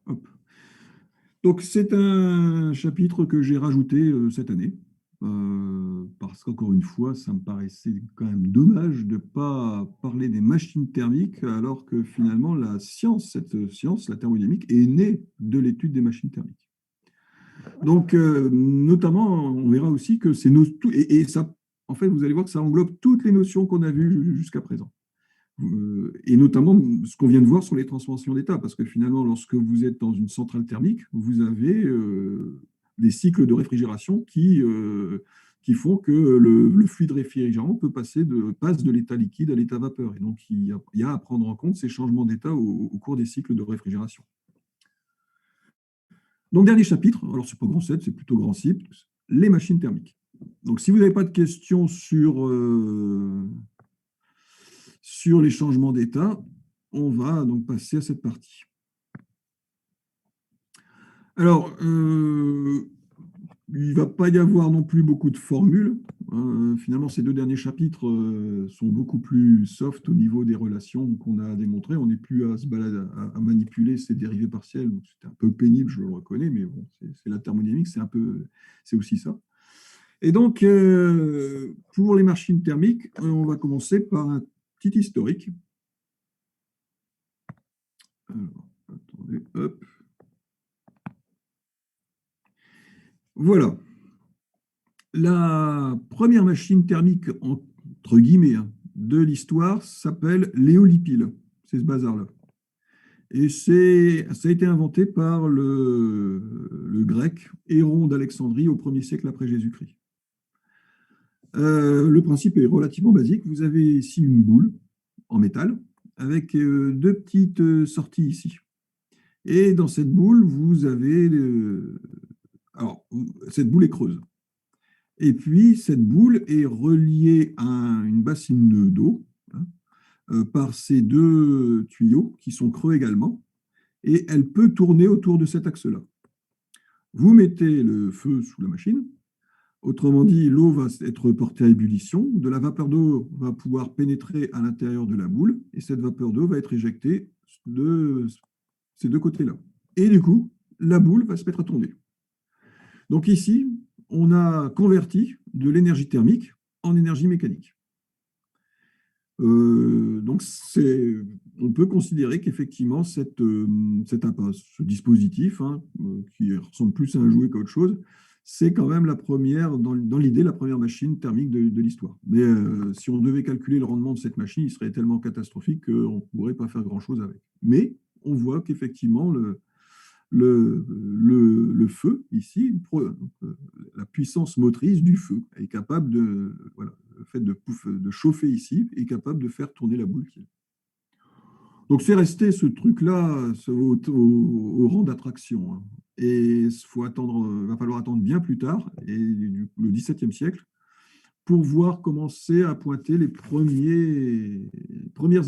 Hop. Donc, c'est un chapitre que j'ai rajouté cette année. Parce qu'encore une fois, ça me paraissait quand même dommage de ne pas parler des machines thermiques, alors que finalement, cette science, la thermodynamique, est née de l'étude des machines thermiques. Donc, notamment, on verra aussi que c'est et ça, en fait, vous allez voir que ça englobe toutes les notions qu'on a vues jusqu'à présent. Et notamment ce qu'on vient de voir sur les transformations d'état, parce que finalement, lorsque vous êtes dans une centrale thermique, vous avez des cycles de réfrigération qui font que le fluide réfrigérant passe de l'état liquide à l'état vapeur. Et donc, il y a à prendre en compte ces changements d'état au cours des cycles de réfrigération. Donc, dernier chapitre, alors c'est pas grand 7, c'est plutôt grand 6, les machines thermiques. Donc, si vous n'avez pas de questions sur les changements d'état, on va donc passer à cette partie. Alors, il ne va pas y avoir non plus beaucoup de formules. Finalement, ces deux derniers chapitres sont beaucoup plus soft au niveau des relations qu'on a démontrées. On n'est plus à se balader, à manipuler ces dérivés partiels. C'était un peu pénible, je le reconnais, mais bon, c'est la thermodynamique, c'est aussi ça. Et donc, pour les machines thermiques, on va commencer par un petit historique. Alors, attendez, hop. Voilà. La première machine thermique, entre guillemets, de l'histoire s'appelle l'éolipile. C'est ce bazar-là. Et ça a été inventé par le grec Héron d'Alexandrie au 1er siècle après Jésus-Christ. Le principe est relativement basique. Vous avez ici une boule en métal avec deux petites sorties ici. Et dans cette boule, vous avez... alors, cette boule est creuse. Et puis, cette boule est reliée à une bassine d'eau par ces deux tuyaux qui sont creux également. Et elle peut tourner autour de cet axe-là. Vous mettez le feu sous la machine. Autrement dit, l'eau va être portée à ébullition. De la vapeur d'eau va pouvoir pénétrer à l'intérieur de la boule. Et cette vapeur d'eau va être éjectée de ces deux côtés-là. Et du coup, la boule va se mettre à tourner. Donc ici, on a converti de l'énergie thermique en énergie mécanique. Donc, on peut considérer qu'effectivement, ce dispositif, hein, qui ressemble plus à un jouet qu'à autre chose, c'est quand même la première, dans l'idée, la première machine thermique de l'histoire. Mais si on devait calculer le rendement de cette machine, il serait tellement catastrophique qu'on ne pourrait pas faire grand-chose avec. Mais on voit qu'effectivement, le feu, ici, la puissance motrice du feu est capable de, voilà, le fait de chauffer ici est capable de faire tourner la boule. Donc c'est resté ce truc-là au rang d'attraction, hein. Et va falloir attendre bien plus tard, et le XVIIe siècle, pour voir commencer à pointer les premières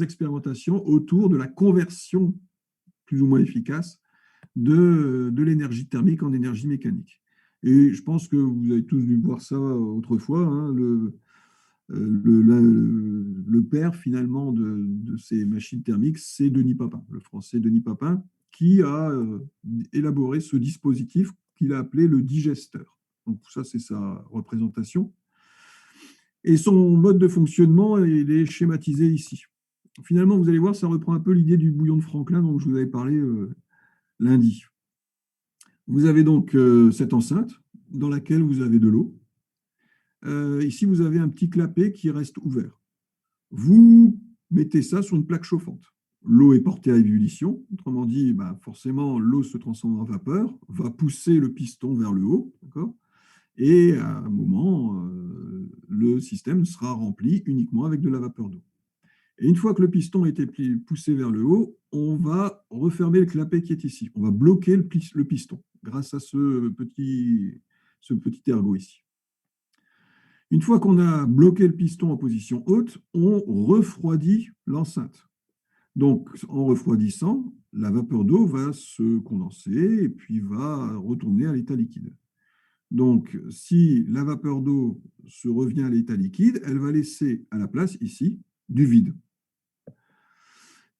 expérimentations autour de la conversion plus ou moins efficace de l'énergie thermique en énergie mécanique. Et je pense que vous avez tous dû voir ça autrefois, hein, le père finalement de ces machines thermiques, c'est Denis Papin, le français Denis Papin, qui a élaboré ce dispositif qu'il a appelé le digesteur. Donc ça, c'est sa représentation. Et son mode de fonctionnement, il est schématisé ici. Finalement, vous allez voir, ça reprend un peu l'idée du bouillon de Franklin dont je vous avais parlé lundi. Vous avez donc cette enceinte dans laquelle vous avez de l'eau. Ici, vous avez un petit clapet qui reste ouvert. Vous mettez ça sur une plaque chauffante. L'eau est portée à ébullition, autrement dit, forcément, l'eau se transforme en vapeur, va pousser le piston vers le haut, et à un moment, le système sera rempli uniquement avec de la vapeur d'eau. Et une fois que le piston a été poussé vers le haut, on va refermer le clapet qui est ici. On va bloquer le piston grâce à ce petit ergot ici. Une fois qu'on a bloqué le piston en position haute, on refroidit l'enceinte. Donc, en refroidissant, la vapeur d'eau va se condenser et puis va retourner à l'état liquide. Donc, si la vapeur d'eau se revient à l'état liquide, elle va laisser à la place, ici, du vide.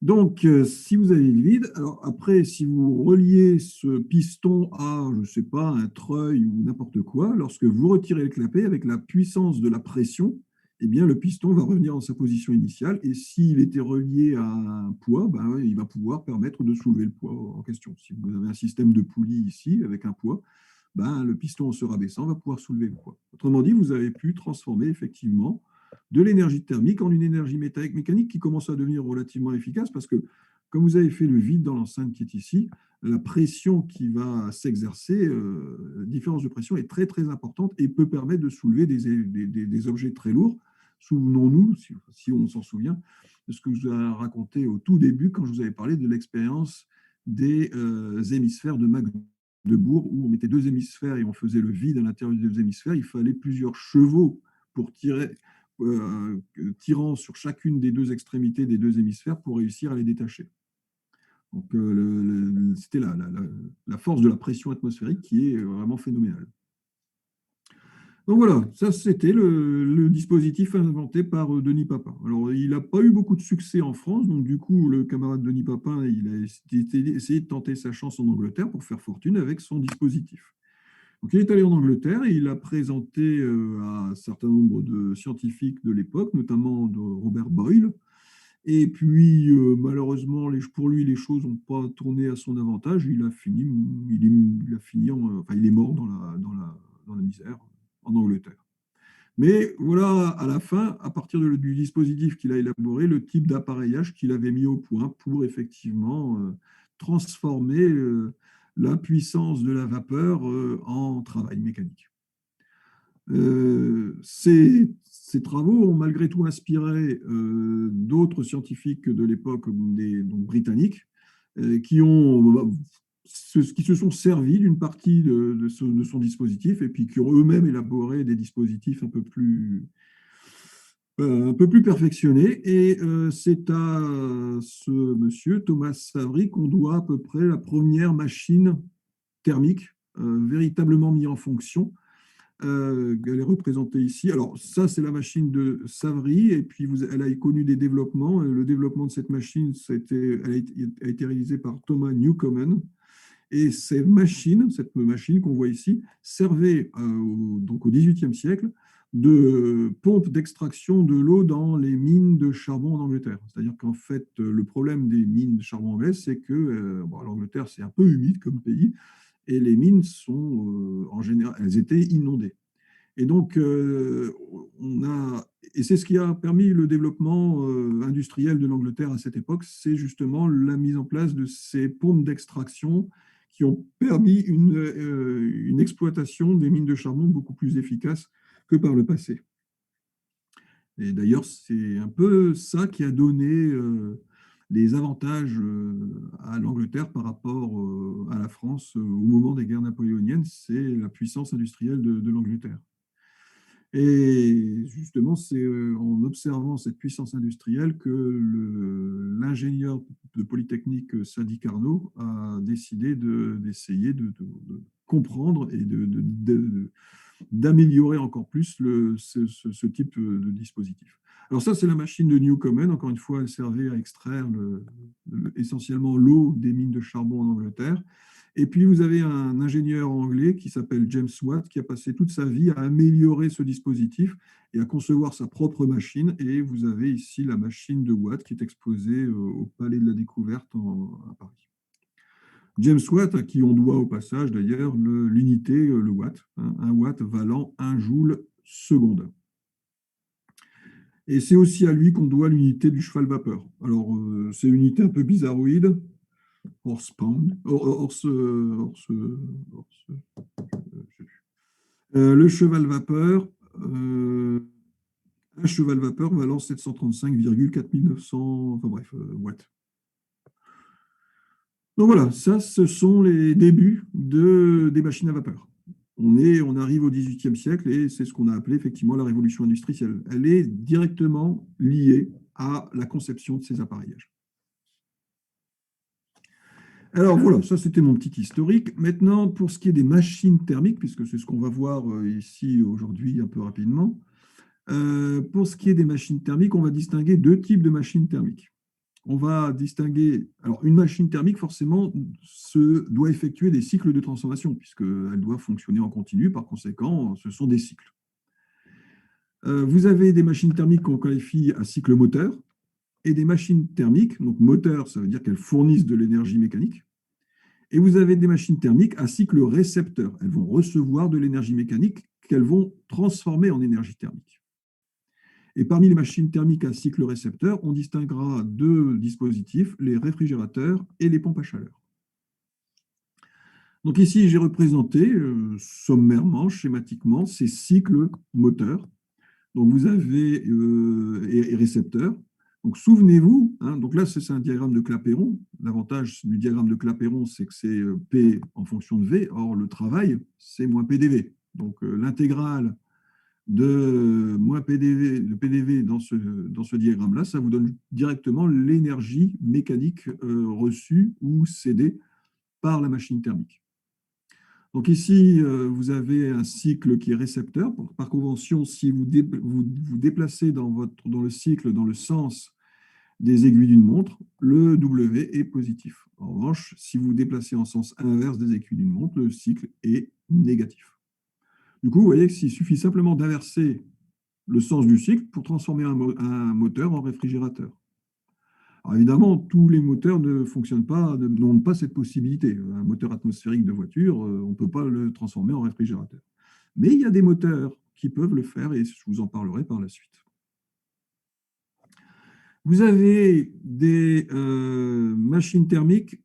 Donc, si vous avez le vide, alors après, si vous reliez ce piston à, je ne sais pas, un treuil ou n'importe quoi, lorsque vous retirez le clapet avec la puissance de la pression, eh bien, le piston va revenir dans sa position initiale. Et s'il était relié à un poids, il va pouvoir permettre de soulever le poids en question. Si vous avez un système de poulie ici avec un poids, le piston en se rabaissant va pouvoir soulever le poids. Autrement dit, vous avez pu transformer effectivement de l'énergie thermique en une énergie mécanique qui commence à devenir relativement efficace parce que, comme vous avez fait le vide dans l'enceinte qui est ici, la pression qui va s'exercer, la différence de pression est très très importante et peut permettre de soulever des objets très lourds. Souvenons-nous, si on s'en souvient, de ce que je vous ai raconté au tout début quand je vous avais parlé de l'expérience des hémisphères de Magdebourg, où on mettait deux hémisphères et on faisait le vide à l'intérieur des deux hémisphères. Il fallait plusieurs chevaux pour tirant sur chacune des deux extrémités des deux hémisphères pour réussir à les détacher. Donc, c'était la force de la pression atmosphérique qui est vraiment phénoménale. Donc voilà, ça c'était le dispositif inventé par Denis Papin. Alors, il n'a pas eu beaucoup de succès en France, donc du coup, le camarade Denis Papin, il a essayé de tenter sa chance en Angleterre pour faire fortune avec son dispositif. Donc, il est allé en Angleterre et il a présenté à un certain nombre de scientifiques de l'époque, notamment de Robert Boyle. Et puis, malheureusement, pour lui, les choses n'ont pas tourné à son avantage. Il est mort dans la misère en Angleterre. Mais voilà, à la fin, à partir du dispositif qu'il a élaboré, le type d'appareillage qu'il avait mis au point pour effectivement transformer la puissance de la vapeur en travail mécanique. Ces travaux ont malgré tout inspiré d'autres scientifiques de l'époque, donc britanniques, qui se sont servis d'une partie de son dispositif et puis qui ont eux-mêmes élaboré des dispositifs un peu plus perfectionnés. Et c'est à ce monsieur, Thomas Savery, qu'on doit à peu près la première machine thermique véritablement mise en fonction. Elle est représentée ici. Alors, ça, c'est la machine de Savery, et puis elle a connu des développements. Le développement de cette machine, a été réalisé par Thomas Newcomen. Et cette machine qu'on voit ici servait donc au XVIIIe siècle de pompes d'extraction de l'eau dans les mines de charbon en Angleterre. C'est-à-dire qu'en fait, le problème des mines de charbon anglaises, c'est que bon, l'Angleterre, c'est un peu humide comme pays, et les mines sont, en général, elles étaient inondées. Et donc, et c'est ce qui a permis le développement industriel de l'Angleterre à cette époque, c'est justement la mise en place de ces pompes d'extraction qui ont permis une exploitation des mines de charbon beaucoup plus efficace que par le passé. Et d'ailleurs, c'est un peu ça qui a donné les avantages à l'Angleterre par rapport à la France au moment des guerres napoléoniennes, c'est la puissance industrielle de l'Angleterre. Et justement, c'est en observant cette puissance industrielle que l'ingénieur de Polytechnique Sadi Carnot a décidé d'essayer de comprendre et d'améliorer encore plus ce type de dispositif. Alors ça, c'est la machine de Newcomen. Encore une fois, elle servait à extraire essentiellement l'eau des mines de charbon en Angleterre. Et puis, vous avez un ingénieur anglais qui s'appelle James Watt, qui a passé toute sa vie à améliorer ce dispositif et à concevoir sa propre machine. Et vous avez ici la machine de Watt qui est exposée au Palais de la Découverte à Paris. James Watt, à qui on doit au passage d'ailleurs l'unité, le watt, hein, un watt valant 1 joule seconde. Et c'est aussi à lui qu'on doit l'unité du cheval vapeur. Alors, c'est une unité un peu bizarroïde, horse pound, le cheval vapeur, un cheval vapeur valant 735,4900, enfin bref, watts. Donc voilà, ça, ce sont les débuts des machines à vapeur. On arrive au XVIIIe siècle et c'est ce qu'on a appelé effectivement la révolution industrielle. Elle est directement liée à la conception de ces appareillages. Alors voilà, ça c'était mon petit historique. Maintenant, pour ce qui est des machines thermiques, puisque c'est ce qu'on va voir ici aujourd'hui un peu rapidement, pour ce qui est des machines thermiques, on va distinguer deux types de machines thermiques. On va distinguer, alors une machine thermique forcément doit effectuer des cycles de transformation puisqu'elle doit fonctionner en continu, par conséquent ce sont des cycles. Vous avez des machines thermiques qu'on qualifie à cycle moteur et des machines thermiques, donc moteur ça veut dire qu'elles fournissent de l'énergie mécanique, et vous avez des machines thermiques à cycle récepteur, elles vont recevoir de l'énergie mécanique qu'elles vont transformer en énergie thermique. Et parmi les machines thermiques à cycle récepteur, on distinguera deux dispositifs, les réfrigérateurs et les pompes à chaleur. Donc ici, j'ai représenté sommairement, schématiquement, ces cycles moteurs. Donc vous avez et récepteurs. Donc souvenez-vous, hein, donc là c'est un diagramme de Clapeyron. L'avantage du diagramme de Clapeyron, c'est que c'est P en fonction de V. Or le travail, c'est moins PdV. Donc l'intégrale de moins PDV, de PDV dans ce diagramme-là, ça vous donne directement l'énergie mécanique reçue ou cédée par la machine thermique. Donc ici, vous avez un cycle qui est récepteur. Par convention, si vous déplacez dans le cycle dans le sens des aiguilles d'une montre, le W est positif. En revanche, si vous déplacez en sens inverse des aiguilles d'une montre, le cycle est négatif. Du coup, vous voyez qu'il suffit simplement d'inverser le sens du cycle pour transformer un moteur en réfrigérateur. Alors évidemment, tous les moteurs ne fonctionnent pas, n'ont pas cette possibilité. Un moteur atmosphérique de voiture, on ne peut pas le transformer en réfrigérateur. Mais il y a des moteurs qui peuvent le faire et je vous en parlerai par la suite. Vous avez des machines thermiques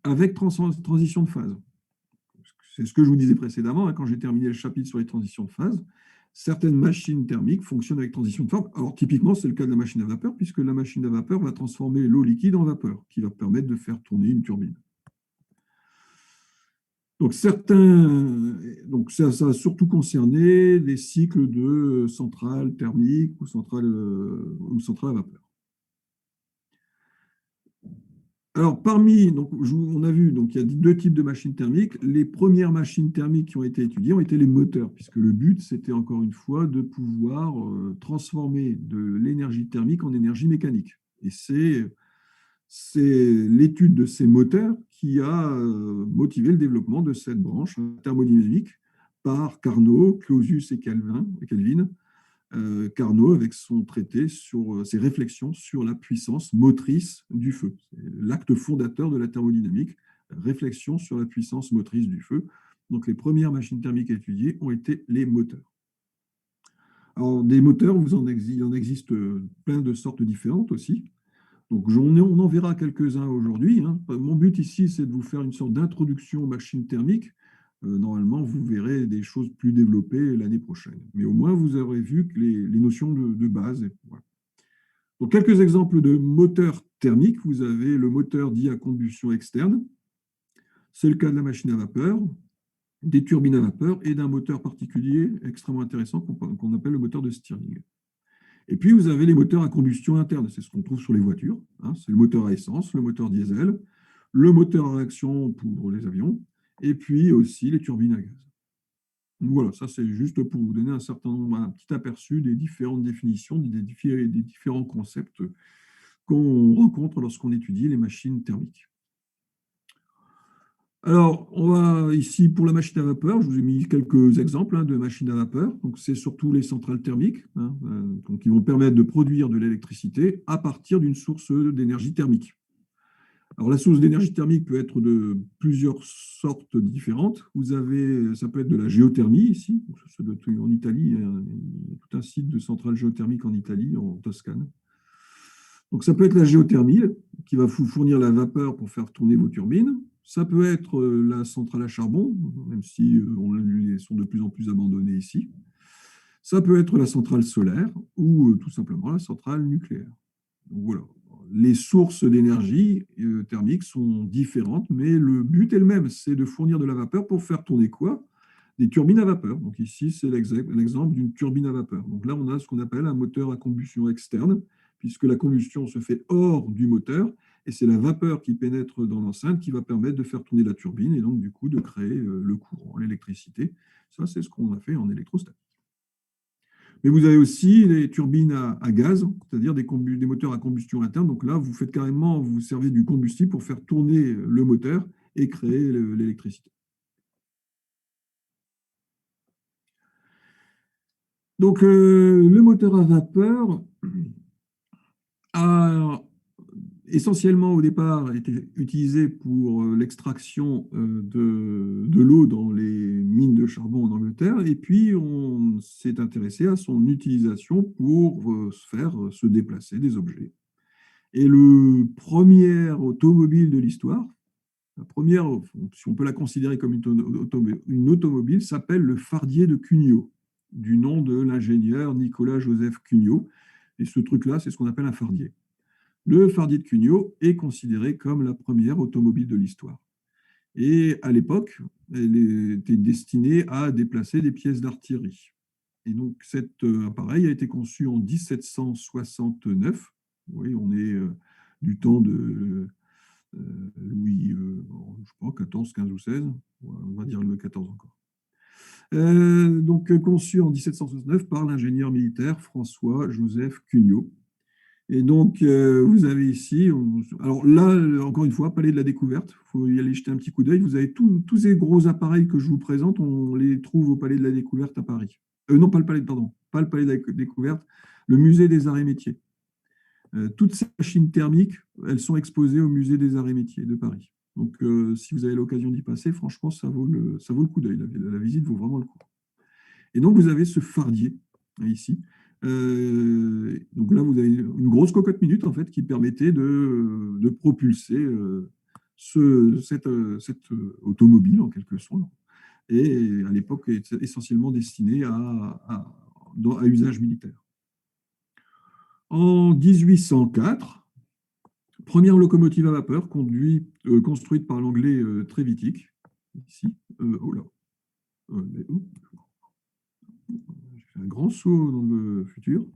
avec transition de phase. C'est ce que je vous disais précédemment, hein, quand j'ai terminé le chapitre sur les transitions de phase. Certaines machines thermiques fonctionnent avec transition de phase. Alors, typiquement, c'est le cas de la machine à vapeur, puisque la machine à vapeur va transformer l'eau liquide en vapeur, qui va permettre de faire tourner une turbine. Donc, ça a surtout concerné les cycles de centrales thermiques ou centrales à vapeur. Alors, on a vu, donc, il y a deux types de machines thermiques. Les premières machines thermiques qui ont été étudiées ont été les moteurs, puisque le but, c'était encore une fois de pouvoir transformer de l'énergie thermique en énergie mécanique. Et c'est l'étude de ces moteurs qui a motivé le développement de cette branche thermodynamique par Carnot, Clausius et Kelvin. Carnot avec son traité sur ses réflexions sur la puissance motrice du feu. C'est l'acte fondateur de la thermodynamique, réflexion sur la puissance motrice du feu. Donc les premières machines thermiques étudiées ont été les moteurs. Alors des moteurs, il en existe plein de sortes différentes aussi. Donc on en verra quelques-uns aujourd'hui, hein. Mon but ici, c'est de vous faire une sorte d'introduction aux machines thermiques. Normalement, vous verrez des choses plus développées l'année prochaine. Mais au moins, vous aurez vu que les notions de base. Voilà. Donc, quelques exemples de moteurs thermiques. Vous avez le moteur dit à combustion externe. C'est le cas de la machine à vapeur, des turbines à vapeur et d'un moteur particulier extrêmement intéressant qu'on appelle le moteur de Stirling. Et puis, vous avez les moteurs à combustion interne. C'est ce qu'on trouve sur les voitures, hein. C'est le moteur à essence, le moteur diesel, le moteur à réaction pour les avions, et puis aussi les turbines à gaz. Donc voilà, ça c'est juste pour vous donner un petit aperçu des différentes définitions, des différents concepts qu'on rencontre lorsqu'on étudie les machines thermiques. Alors, on va ici pour la machine à vapeur, je vous ai mis quelques exemples de machines à vapeur. Donc, c'est surtout les centrales thermiques, donc, qui vont permettre de produire de l'électricité à partir d'une source d'énergie thermique. Alors, la source d'énergie thermique peut être de plusieurs sortes différentes. Ça peut être de la géothermie ici, ça doit être en Italie, il y a tout un site de centrale géothermique en Italie, en Toscane. Donc, ça peut être la géothermie qui va vous fournir la vapeur pour faire tourner vos turbines. Ça peut être la centrale à charbon, même si elles sont de plus en plus abandonnées ici. Ça peut être la centrale solaire ou tout simplement la centrale nucléaire. Donc, voilà. Les sources d'énergie thermique sont différentes, mais le but est le même, c'est de fournir de la vapeur pour faire tourner quoi? Des turbines à vapeur. Donc ici, c'est l'exemple d'une turbine à vapeur. Donc là, on a ce qu'on appelle un moteur à combustion externe, puisque la combustion se fait hors du moteur, et c'est la vapeur qui pénètre dans l'enceinte qui va permettre de faire tourner la turbine, et donc du coup de créer le courant, l'électricité. Ça, c'est ce qu'on a fait en électrostatique. Mais vous avez aussi les turbines à gaz, c'est-à-dire des moteurs à combustion interne. Donc là, vous servez du combustible pour faire tourner le moteur et créer l'électricité. Donc, le moteur à vapeur a essentiellement au départ été utilisé pour l'extraction de l'eau dans les mines de charbon en Angleterre, et puis on s'est intéressé à son utilisation pour faire se déplacer des objets. Et le premier automobile de l'histoire, la première, si on peut la considérer comme une automobile, s'appelle le Fardier de Cugnot, du nom de l'ingénieur Nicolas-Joseph Cugnot. Et ce truc-là, c'est ce qu'on appelle un fardier. Le Fardier de Cugnot est considéré comme la première automobile de l'histoire. Et à l'époque, elle était destinée à déplacer des pièces d'artillerie. Et donc cet appareil a été conçu en 1769. Oui, on est du temps de Louis, je crois, 14, 15 ou 16. On va dire le 14 encore. Donc conçu en 1769 par l'ingénieur militaire François-Joseph Cugnot. Et donc, vous avez ici, alors là, encore une fois, Palais de la Découverte, il faut y aller jeter un petit coup d'œil. Vous avez tous ces gros appareils que je vous présente, on les trouve au Palais de la Découverte à Paris. Non, pas le Palais de la Découverte, le Musée des Arts et Métiers. Toutes ces machines thermiques, elles sont exposées au Musée des Arts et Métiers de Paris. Donc, si vous avez l'occasion d'y passer, franchement, ça vaut le coup d'œil. La visite vaut vraiment le coup. Et donc, vous avez ce fardier, ici. Donc là, vous avez une grosse cocotte minute, en fait, qui permettait de propulser cette automobile, en quelque sorte. Et à l'époque, essentiellement destinée à usage militaire. En 1804, première locomotive à vapeur construite par l'anglais Trevithick. Ici. Oh là. J'ai fait un grand saut dans le futur.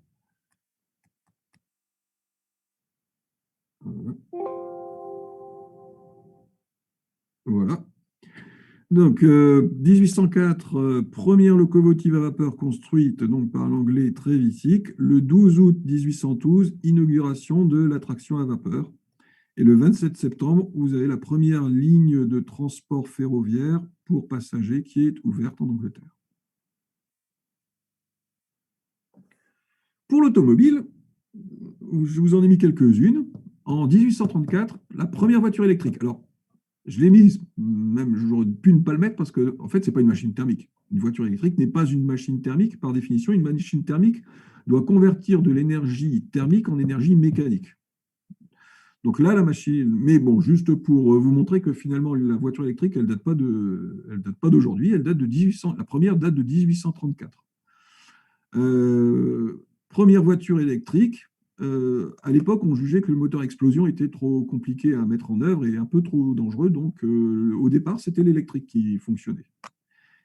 Voilà. Donc, 1804, première locomotive à vapeur construite donc, par l'anglais Trevithick. Le 12 août 1812, inauguration de la traction à vapeur. Et le 27 septembre, vous avez la première ligne de transport ferroviaire pour passagers qui est ouverte en Angleterre. Pour l'automobile, je vous en ai mis quelques-unes. En 1834, la première voiture électrique. Alors, je l'ai mise, même j'aurais pu ne pas le mettre parce que, en fait, ce n'est pas une machine thermique. Une voiture électrique n'est pas une machine thermique. Par définition, une machine thermique doit convertir de l'énergie thermique en énergie mécanique. Donc là, la machine, mais bon, juste pour vous montrer que finalement, la voiture électrique, elle date pas d'aujourd'hui, elle date de 1800, la première date de 1834. Première voiture électrique, à l'époque, on jugeait que le moteur à explosion était trop compliqué à mettre en œuvre et un peu trop dangereux, donc au départ, c'était l'électrique qui fonctionnait.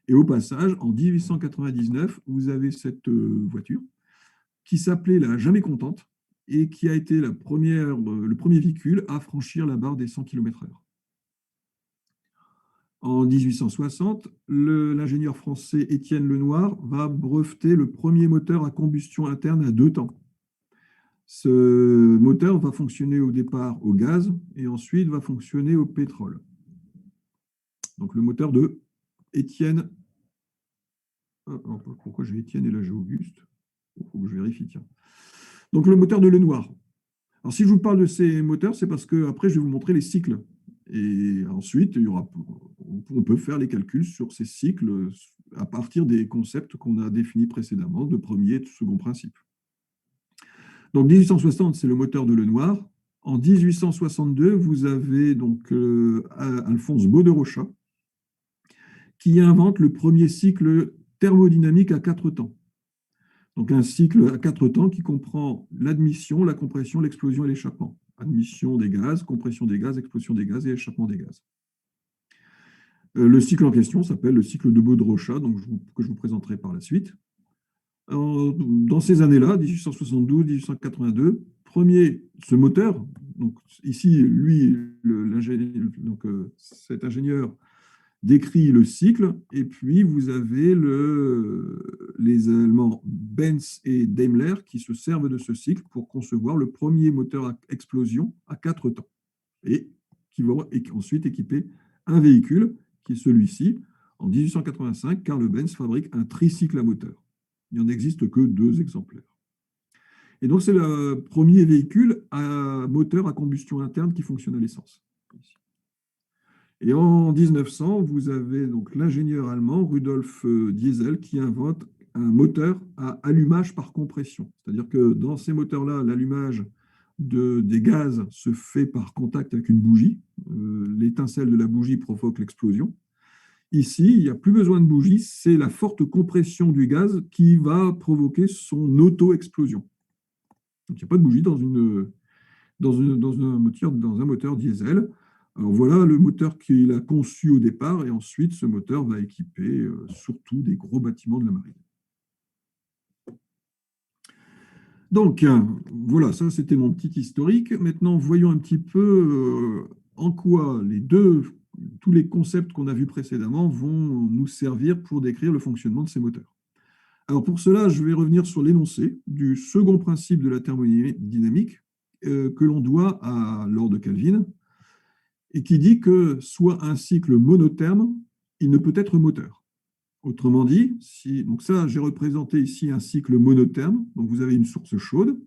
Et au passage, en 1899, vous avez cette voiture qui s'appelait la Jamais Contente et qui a été le premier véhicule à franchir la barre des 100 km/h. En 1860, l'ingénieur français Étienne Lenoir va breveter le premier moteur à combustion interne à deux temps. Ce moteur va fonctionner au départ au gaz et ensuite va fonctionner au pétrole. Donc le moteur de Étienne. Pourquoi j'ai Étienne et là j'ai Auguste? Il faut que je vérifie, tiens. Donc le moteur de Lenoir. Alors si je vous parle de ces moteurs, c'est parce qu'après je vais vous montrer les cycles. Et ensuite, on peut faire les calculs sur ces cycles à partir des concepts qu'on a définis précédemment, de premier et de second principe. Donc 1860, c'est le moteur de Lenoir. En 1862, vous avez donc Alphonse Baudot-Rochat qui invente le premier cycle thermodynamique à quatre temps. Donc un cycle à quatre temps qui comprend l'admission, la compression, l'explosion et l'échappement. Admission des gaz, compression des gaz, explosion des gaz et échappement des gaz. Le cycle en question s'appelle le cycle de Baudot-Rochat, que je vous présenterai par la suite. Dans ces années-là, 1872-1882, ce moteur, donc ici, lui, cet ingénieur décrit le cycle, et puis vous avez les Allemands Benz et Daimler qui se servent de ce cycle pour concevoir le premier moteur à explosion à quatre temps, et qui vont ensuite équiper un véhicule, qui est celui-ci. En 1885, Karl Benz fabrique un tricycle à moteur. Il n'en existe que deux exemplaires. Et donc, c'est le premier véhicule à moteur à combustion interne qui fonctionne à l'essence. Et en 1900, vous avez donc l'ingénieur allemand Rudolf Diesel qui invente un moteur à allumage par compression. C'est-à-dire que dans ces moteurs-là, l'allumage des gaz se fait par contact avec une bougie. L'étincelle de la bougie provoque l'explosion. Ici, il n'y a plus besoin de bougie, c'est la forte compression du gaz qui va provoquer son auto-explosion. Donc, il n'y a pas de bougie dans un moteur diesel. Alors voilà le moteur qu'il a conçu au départ, et ensuite ce moteur va équiper surtout des gros bâtiments de la marine. Donc voilà, ça c'était mon petit historique. Maintenant, voyons un petit peu en quoi tous les concepts qu'on a vus précédemment vont nous servir pour décrire le fonctionnement de ces moteurs. Alors pour cela, je vais revenir sur l'énoncé du second principe de la thermodynamique que l'on doit à Lord Kelvin, et qui dit que soit un cycle monotherme, il ne peut être moteur. Autrement dit, donc ça, j'ai représenté ici un cycle monotherme. Donc vous avez une source chaude,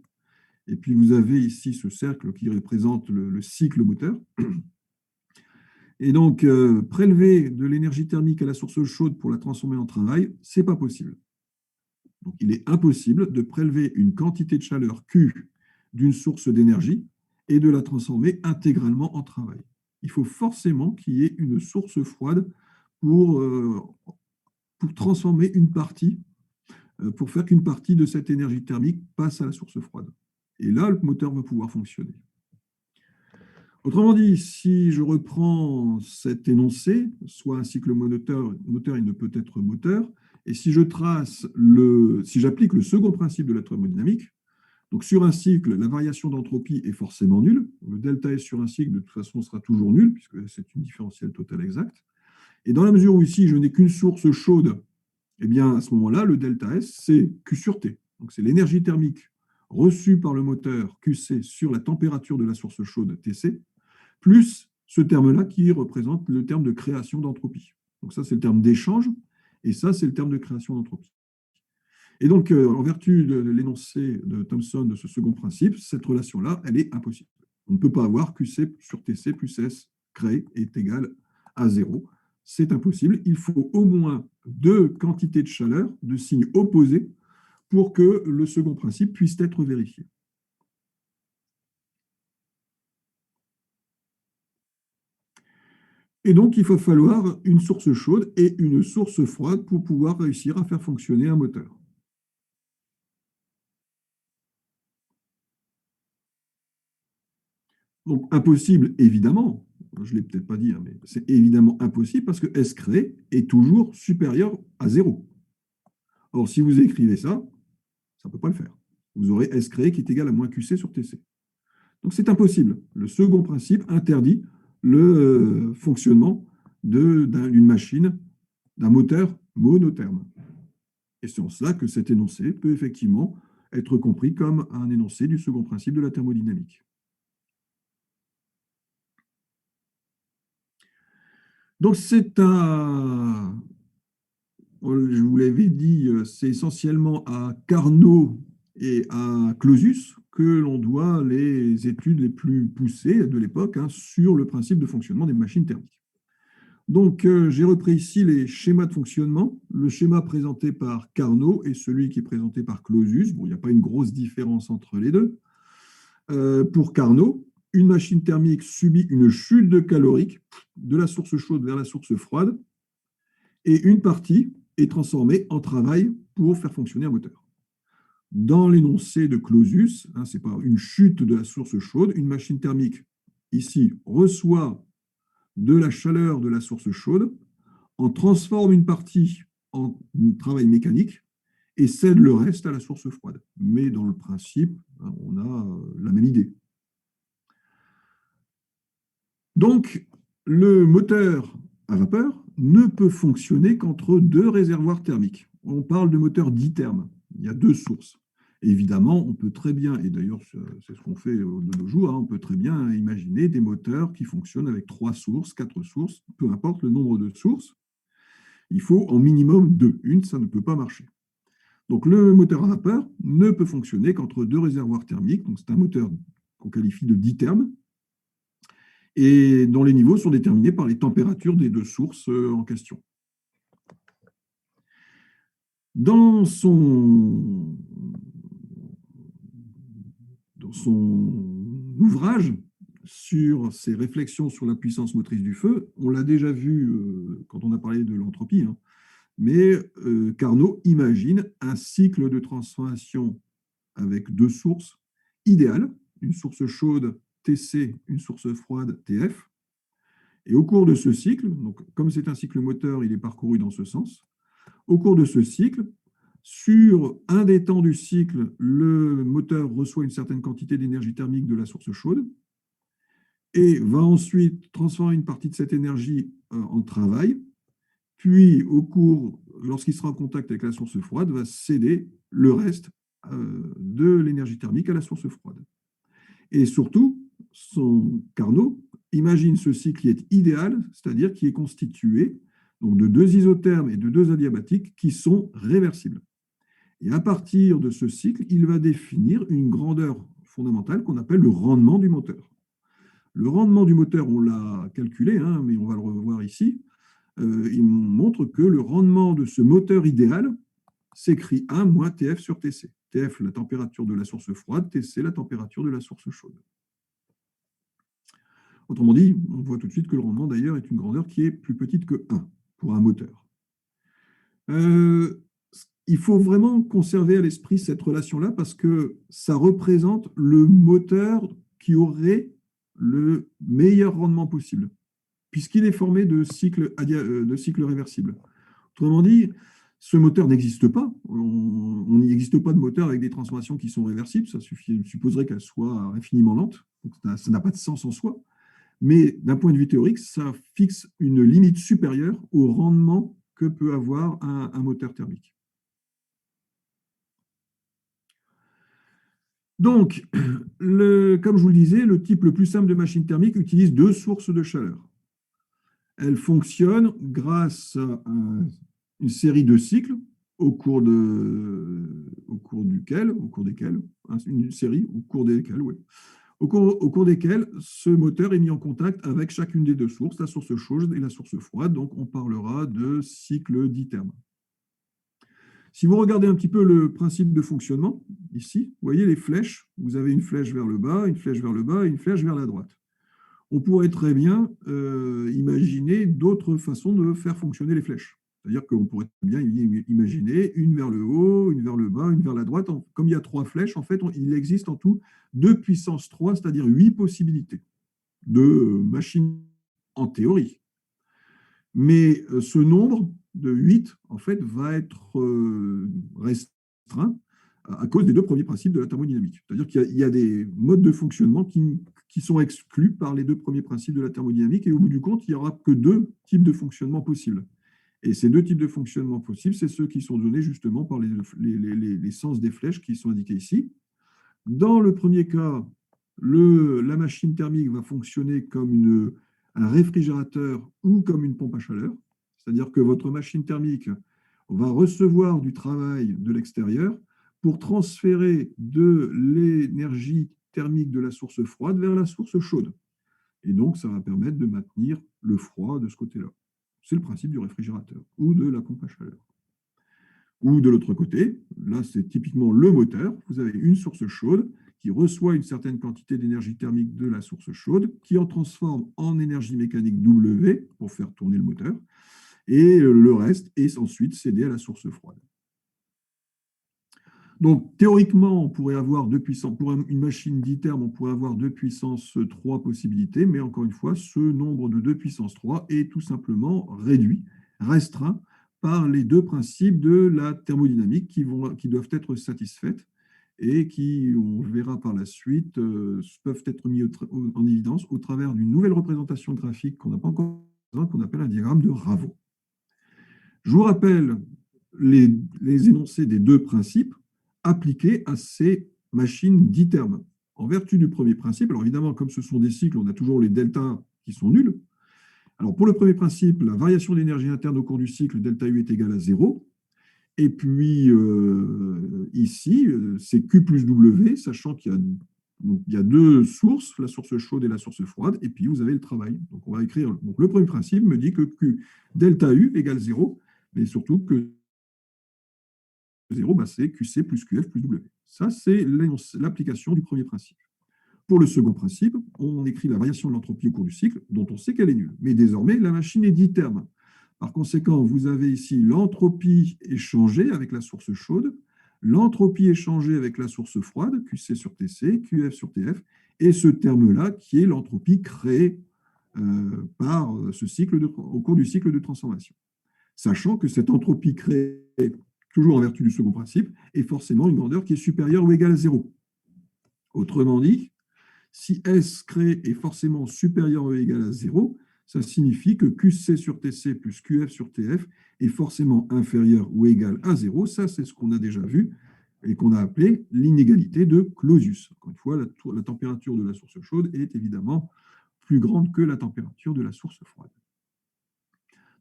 et puis vous avez ici ce cercle qui représente le cycle moteur. Et donc, prélever de l'énergie thermique à la source chaude pour la transformer en travail, ce n'est pas possible. Donc, il est impossible de prélever une quantité de chaleur Q d'une source d'énergie et de la transformer intégralement en travail. Il faut forcément qu'il y ait une source froide pour transformer une partie, pour faire qu'une partie de cette énergie thermique passe à la source froide. Et là, le moteur va pouvoir fonctionner. Autrement dit, si je reprends cet énoncé, soit un cycle moteur, il ne peut être moteur, et si j'applique le second principe de la thermodynamique, donc sur un cycle, la variation d'entropie est forcément nulle. Le delta S sur un cycle, de toute façon, sera toujours nul, puisque c'est une différentielle totale exacte. Et dans la mesure où ici, je n'ai qu'une source chaude, eh bien, à ce moment-là, le delta S, c'est Q sur T. Donc, c'est l'énergie thermique reçue par le moteur QC sur la température de la source chaude TC, plus ce terme-là qui représente le terme de création d'entropie. Donc ça, c'est le terme d'échange, et ça, c'est le terme de création d'entropie. Et donc, en vertu de l'énoncé de Thomson de ce second principe, cette relation-là, elle est impossible. On ne peut pas avoir QC sur TC plus S créé est égal à 0. C'est impossible. Il faut au moins deux quantités de chaleur de signes opposés pour que le second principe puisse être vérifié. Et donc, il va falloir une source chaude et une source froide pour pouvoir réussir à faire fonctionner un moteur. Donc, impossible, évidemment, je ne l'ai peut-être pas dit, hein, mais c'est évidemment impossible parce que S créé est toujours supérieur à 0. Or, si vous écrivez ça, ça ne peut pas le faire. Vous aurez S créé qui est égal à moins QC sur TC. Donc, c'est impossible. Le second principe interdit le fonctionnement d'une machine, d'un moteur monotherme. Et c'est en cela que cet énoncé peut effectivement être compris comme un énoncé du second principe de la thermodynamique. Donc, c'est un, je vous l'avais dit, c'est essentiellement à Carnot et à Clausius que l'on doit les études les plus poussées de l'époque sur le principe de fonctionnement des machines thermiques. Donc, j'ai repris ici les schémas de fonctionnement. Le schéma présenté par Carnot et celui qui est présenté par Clausius. Bon, il n'y a pas une grosse différence entre les deux. Pour Carnot, une machine thermique subit une chute de calorique de la source chaude vers la source froide et une partie est transformée en travail pour faire fonctionner un moteur. Dans l'énoncé de Clausius, ce n'est pas une chute de la source chaude, une machine thermique ici reçoit de la chaleur de la source chaude, en transforme une partie en travail mécanique et cède le reste à la source froide. Mais dans le principe, on a la même idée. Donc, le moteur à vapeur ne peut fonctionner qu'entre deux réservoirs thermiques. On parle de moteur ditherme. Il y a deux sources. Évidemment, on peut très bien, et d'ailleurs c'est ce qu'on fait de nos jours, on peut très bien imaginer des moteurs qui fonctionnent avec 3 sources, 4 sources, peu importe le nombre de sources. Il faut en minimum 2. Une, ça ne peut pas marcher. Donc le moteur à vapeur ne peut fonctionner qu'entre deux réservoirs thermiques. Donc c'est un moteur qu'on qualifie de ditherme et dont les niveaux sont déterminés par les températures des deux sources en question. Dans son ouvrage sur ses réflexions sur la puissance motrice du feu, on l'a déjà vu quand on a parlé de l'entropie, mais Carnot imagine un cycle de transformation avec deux sources idéales, une source chaude TC, une source froide TF. Et au cours de ce cycle, donc comme c'est un cycle moteur, il est parcouru dans ce sens. Au cours de ce cycle, sur un des temps du cycle, le moteur reçoit une certaine quantité d'énergie thermique de la source chaude et va ensuite transformer une partie de cette énergie en travail. Puis, lorsqu'il sera en contact avec la source froide, va céder le reste de l'énergie thermique à la source froide. Et surtout, Carnot imagine ce cycle qui est idéal, c'est-à-dire qui est constitué donc, de deux isothermes et de deux adiabatiques qui sont réversibles. Et à partir de ce cycle, il va définir une grandeur fondamentale qu'on appelle le rendement du moteur. Le rendement du moteur, on l'a calculé, mais on va le revoir ici. Il montre que le rendement de ce moteur idéal s'écrit 1 moins TF sur TC. TF, la température de la source froide, TC, la température de la source chaude. Autrement dit, on voit tout de suite que le rendement, d'ailleurs, est une grandeur qui est plus petite que 1 pour un moteur. Il faut vraiment conserver à l'esprit cette relation-là parce que ça représente le moteur qui aurait le meilleur rendement possible, puisqu'il est formé de cycles réversibles. Autrement dit, ce moteur n'existe pas. On n'y existe pas de moteur avec des transformations qui sont réversibles. Ça supposerait qu'elles soient infiniment lentes. Donc ça n'a pas de sens en soi. Mais d'un point de vue théorique, ça fixe une limite supérieure au rendement que peut avoir un moteur thermique. Donc, comme je vous le disais, le type le plus simple de machine thermique utilise deux sources de chaleur. Elle fonctionne grâce à une série de cycles au cours desquels, hein, une série, au cours desquels, oui, au cours desquels ce moteur est mis en contact avec chacune des deux sources, la source chaude et la source froide. Donc, on parlera de cycle ditherme. Si vous regardez un petit peu le principe de fonctionnement, ici, vous voyez les flèches. Vous avez une flèche vers le bas, une flèche vers le bas et une flèche vers la droite. On pourrait très bien imaginer d'autres façons de faire fonctionner les flèches. C'est-à-dire qu'on pourrait bien imaginer une vers le haut, une vers le bas, une vers la droite. Comme il y a trois flèches, en fait, il existe en tout 2 puissance 3, c'est-à-dire 8 possibilités de machines en théorie. Mais ce nombre de 8, en fait, va être restreint à cause des deux premiers principes de la thermodynamique. C'est-à-dire qu'il y a des modes de fonctionnement qui sont exclus par les deux premiers principes de la thermodynamique, et au bout du compte, il n'y aura que deux types de fonctionnement possibles. Et ces deux types de fonctionnement possibles, c'est ceux qui sont donnés justement par les sens des flèches qui sont indiqués ici. Dans le premier cas, la machine thermique va fonctionner comme un réfrigérateur ou comme une pompe à chaleur. C'est-à-dire que votre machine thermique va recevoir du travail de l'extérieur pour transférer de l'énergie thermique de la source froide vers la source chaude. Et donc, ça va permettre de maintenir le froid de ce côté-là. C'est le principe du réfrigérateur ou de la pompe à chaleur. Ou de l'autre côté, là, c'est typiquement le moteur. Vous avez une source chaude qui reçoit une certaine quantité d'énergie thermique de la source chaude, qui en transforme en énergie mécanique W pour faire tourner le moteur, et le reste est ensuite cédé à la source froide. Donc, théoriquement, on pourrait avoir pour une machine ditherme, on pourrait avoir 2 puissance 3 possibilités, mais encore une fois, ce nombre de 2 puissance 3 est tout simplement réduit, restreint par les deux principes de la thermodynamique qui doivent être satisfaites et qui, on verra par la suite, peuvent être mis en évidence au travers d'une nouvelle représentation graphique qu'on n'a pas encore, qu'on appelle un diagramme de Ravo. Je vous rappelle les énoncés des deux principes appliqués à ces machines dithermes. En vertu du premier principe, alors évidemment, comme ce sont des cycles, on a toujours les deltas qui sont nuls. Alors pour le premier principe, la variation d'énergie interne au cours du cycle, delta U est égal à 0. Et puis ici, c'est Q plus W, sachant qu'il y a deux sources, la source chaude et la source froide, et puis vous avez le travail. Donc on va écrire, donc le premier principe me dit que Q delta U égale 0, mais surtout que 0, c'est QC plus QF plus W. Ça, c'est l'application du premier principe. Pour le second principe, on écrit la variation de l'entropie au cours du cycle, dont on sait qu'elle est nulle. Mais désormais, la machine est ditherme. Par conséquent, vous avez ici l'entropie échangée avec la source chaude, l'entropie échangée avec la source froide, QC sur TC, QF sur TF, et ce terme-là qui est l'entropie créée par ce cycle au cours du cycle de transformation. Sachant que cette entropie créée, toujours en vertu du second principe, est forcément une grandeur qui est supérieure ou égale à 0. Autrement dit, si S créé est forcément supérieur ou égal à 0, ça signifie que QC sur TC plus QF sur TF est forcément inférieur ou égal à 0. Ça, c'est ce qu'on a déjà vu et qu'on a appelé l'inégalité de Clausius. Encore une fois, la température de la source chaude est évidemment plus grande que la température de la source froide.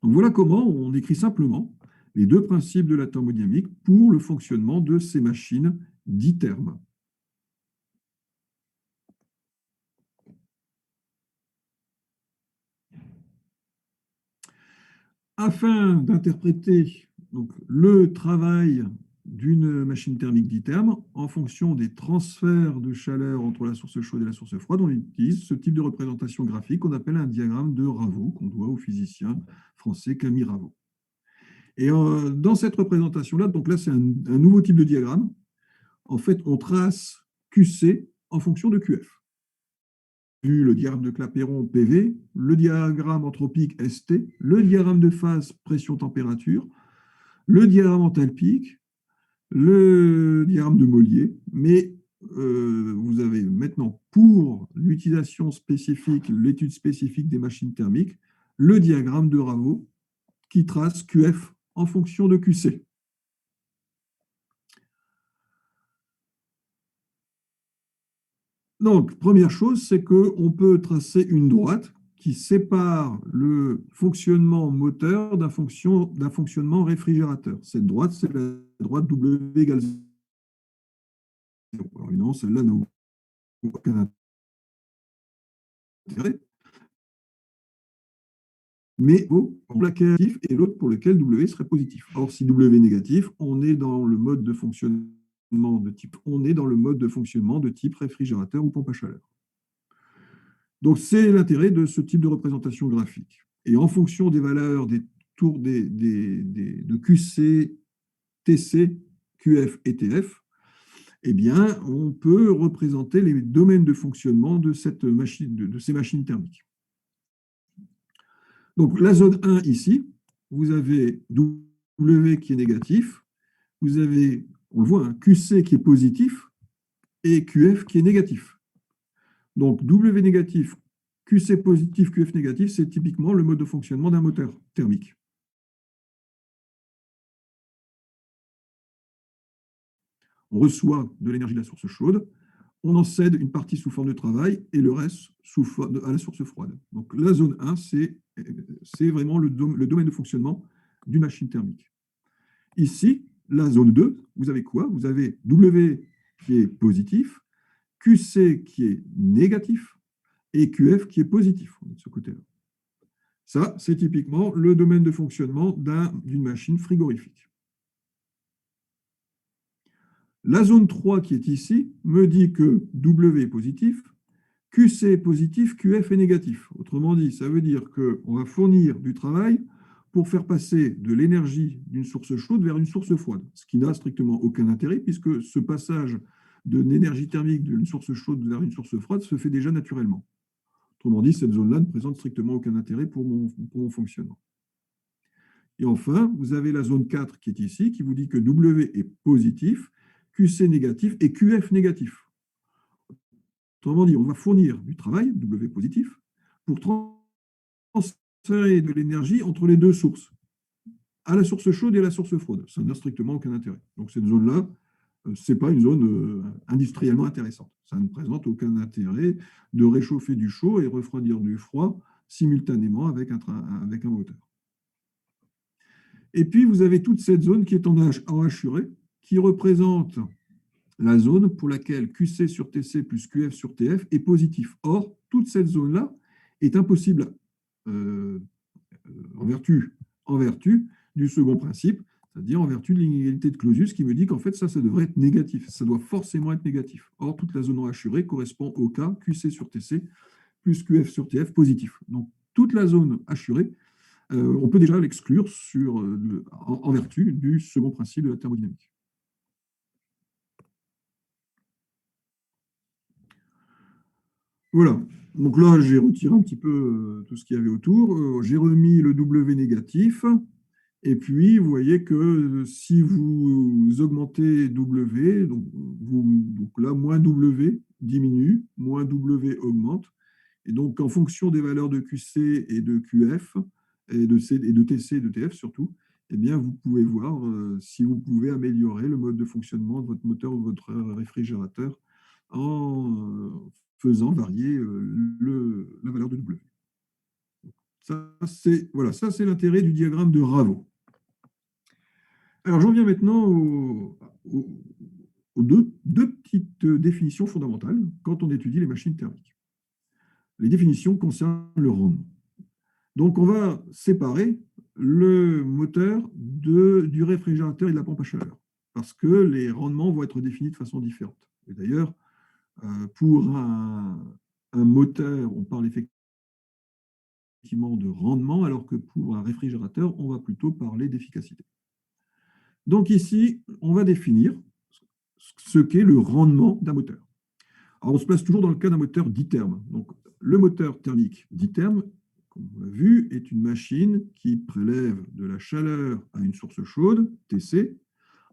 Donc voilà comment on écrit simplement les deux principes de la thermodynamique pour le fonctionnement de ces machines dithermes. Afin d'interpréter le travail d'une machine thermique ditherme en fonction des transferts de chaleur entre la source chaude et la source froide, on utilise ce type de représentation graphique qu'on appelle un diagramme de Ravo, qu'on doit au physicien français Camille Ravo. Et dans cette représentation-là, donc là c'est un nouveau type de diagramme. En fait, on trace QC en fonction de QF. Le diagramme de Clapeyron PV, le diagramme entropique ST, le diagramme de phase pression-température, le diagramme enthalpique, le diagramme de Mollier, mais vous avez maintenant, pour l'utilisation spécifique, l'étude spécifique des machines thermiques, le diagramme de Ravo qui trace QF en fonction de QC. Donc, première chose, c'est qu'on peut tracer une droite qui sépare le fonctionnement moteur d'un fonctionnement réfrigérateur. Cette droite, c'est la droite W égale 0. Alors évidemment, celle-là n'a aucun intérêt, mais pour laquelle négatif et l'autre pour lequel W serait positif. Or, si W est négatif, on est dans le mode de fonctionnement de type réfrigérateur ou pompe à chaleur. Donc, c'est l'intérêt de ce type de représentation graphique. Et en fonction des valeurs des tours de QC, TC, QF et TF, eh bien, on peut représenter les domaines de fonctionnement de ces machines thermiques. Donc, la zone 1 ici, vous avez W qui est négatif, vous avez, on le voit, QC qui est positif et QF qui est négatif. Donc, W négatif, QC positif, QF négatif, c'est typiquement le mode de fonctionnement d'un moteur thermique. On reçoit de l'énergie de la source chaude, on en cède une partie sous forme de travail et le reste à la source froide. Donc la zone 1, c'est vraiment le domaine de fonctionnement d'une machine thermique. Ici, la zone 2, vous avez quoi? Vous avez W qui est positif, QC qui est négatif et QF qui est positif de ce côté-là. Ça, c'est typiquement le domaine de fonctionnement d'une machine frigorifique. La zone 3 qui est ici me dit que W est positif, QC est positif, QF est négatif. Autrement dit, ça veut dire qu'on va fournir du travail pour faire passer de l'énergie d'une source chaude vers une source froide, ce qui n'a strictement aucun intérêt puisque ce passage d'une énergie thermique d'une source chaude vers une source froide se fait déjà naturellement. Autrement dit, cette zone-là ne présente strictement aucun intérêt pour mon fonctionnement. Et enfin, vous avez la zone 4 qui est ici, qui vous dit que W est positif, QC négatif et QF négatif. Autrement dit, on va fournir du travail, W positif, pour transférer de l'énergie entre les deux sources, à la source chaude et à la source froide. Ça n'a strictement aucun intérêt. Donc cette zone-là, ce n'est pas une zone industriellement intéressante. Ça ne présente aucun intérêt de réchauffer du chaud et refroidir du froid simultanément avec un moteur. Et puis, vous avez toute cette zone qui est en hachuré, qui représente la zone pour laquelle QC sur TC plus QF sur TF est positif. Or, toute cette zone-là est impossible en vertu du second principe, c'est-à-dire en vertu de l'inégalité de Clausius, qui me dit qu'en fait, ça devrait être négatif. Ça doit forcément être négatif. Or, toute la zone en hachuré correspond au cas QC sur TC plus QF sur TF positif. Donc, toute la zone hachurée, on peut déjà l'exclure en vertu du second principe de la thermodynamique. Voilà. Donc là, j'ai retiré un petit peu tout ce qu'il y avait autour. J'ai remis le W négatif. Et puis, vous voyez que si vous augmentez W, donc là, moins W diminue, moins W augmente. Et donc, en fonction des valeurs de QC et de QF, et de TC et de TF surtout, eh bien, vous pouvez voir si vous pouvez améliorer le mode de fonctionnement de votre moteur ou de votre réfrigérateur en faisant varier la valeur de W. Ça, c'est l'intérêt du diagramme de Ravo. Alors, j'en viens maintenant aux deux petites définitions fondamentales quand on étudie les machines thermiques. Les définitions concernent le rendement. Donc, on va séparer le moteur du réfrigérateur et de la pompe à chaleur, parce que les rendements vont être définis de façon différente. Et d'ailleurs, pour un moteur, on parle effectivement de rendement, alors que pour un réfrigérateur, on va plutôt parler d'efficacité. Donc ici, on va définir ce qu'est le rendement d'un moteur. Alors, on se place toujours dans le cas d'un moteur ditherme. Donc, le moteur thermique ditherme, comme on l'a vu, est une machine qui prélève de la chaleur à une source chaude, TC,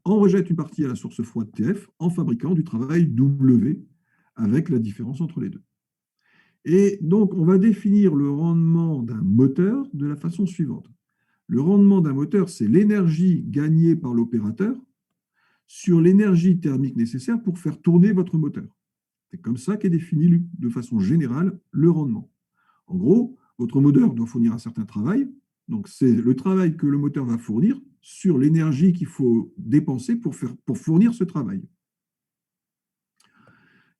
en rejette une partie à la source froide, TF, en fabriquant du travail W, avec la différence entre les deux. Et donc, on va définir le rendement d'un moteur de la façon suivante. Le rendement d'un moteur, c'est l'énergie gagnée par l'opérateur sur l'énergie thermique nécessaire pour faire tourner votre moteur. C'est comme ça qu'est défini de façon générale le rendement. En gros, Votre moteur doit fournir un certain travail. Donc, c'est le travail que le moteur va fournir sur l'énergie qu'il faut dépenser pour fournir ce travail.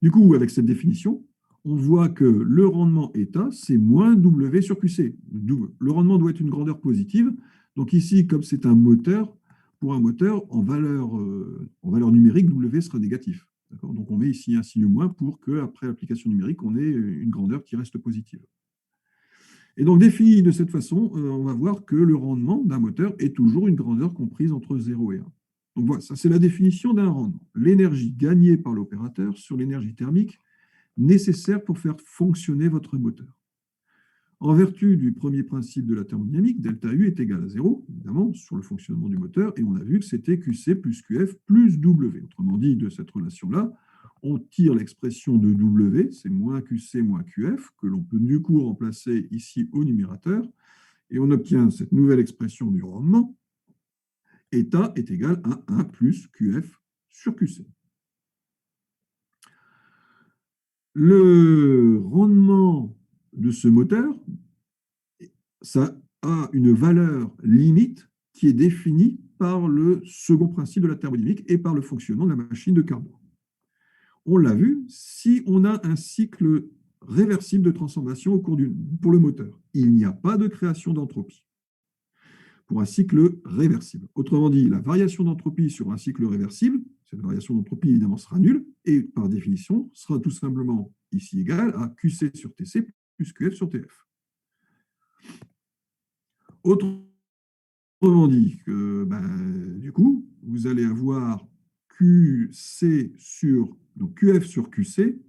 Du coup, avec cette définition, on voit que le rendement état, c'est moins W sur QC. Le rendement doit être une grandeur positive. Donc ici, comme c'est un moteur, pour un moteur, en valeur numérique, W sera négatif. Donc on met ici un signe moins pour qu'après l'application numérique, on ait une grandeur qui reste positive. Et donc défini de cette façon, on va voir que le rendement d'un moteur est toujours une grandeur comprise entre 0 et 1. Donc voilà, ça c'est la définition d'un rendement. L'énergie gagnée par l'opérateur sur l'énergie thermique nécessaire pour faire fonctionner votre moteur. En vertu du premier principe de la thermodynamique, delta U est égal à 0, évidemment, sur le fonctionnement du moteur, et on a vu que c'était QC plus QF plus W. Autrement dit, de cette relation-là, on tire l'expression de W, c'est moins QC moins QF, que l'on peut du coup remplacer ici au numérateur, et on obtient cette nouvelle expression du rendement. État est égal à 1 plus QF sur QC. Le rendement de ce moteur, ça a une valeur limite qui est définie par le second principe de la thermodynamique et par le fonctionnement de la machine de Carnot. On l'a vu, si on a un cycle réversible de transformation pour le moteur, il n'y a pas de création d'entropie pour un cycle réversible. Autrement dit, la variation d'entropie sur un cycle réversible, cette variation d'entropie évidemment sera nulle, et par définition sera tout simplement ici égale à QC sur TC plus QF sur TF. Autrement dit, du coup, vous allez avoir QC donc QF sur QC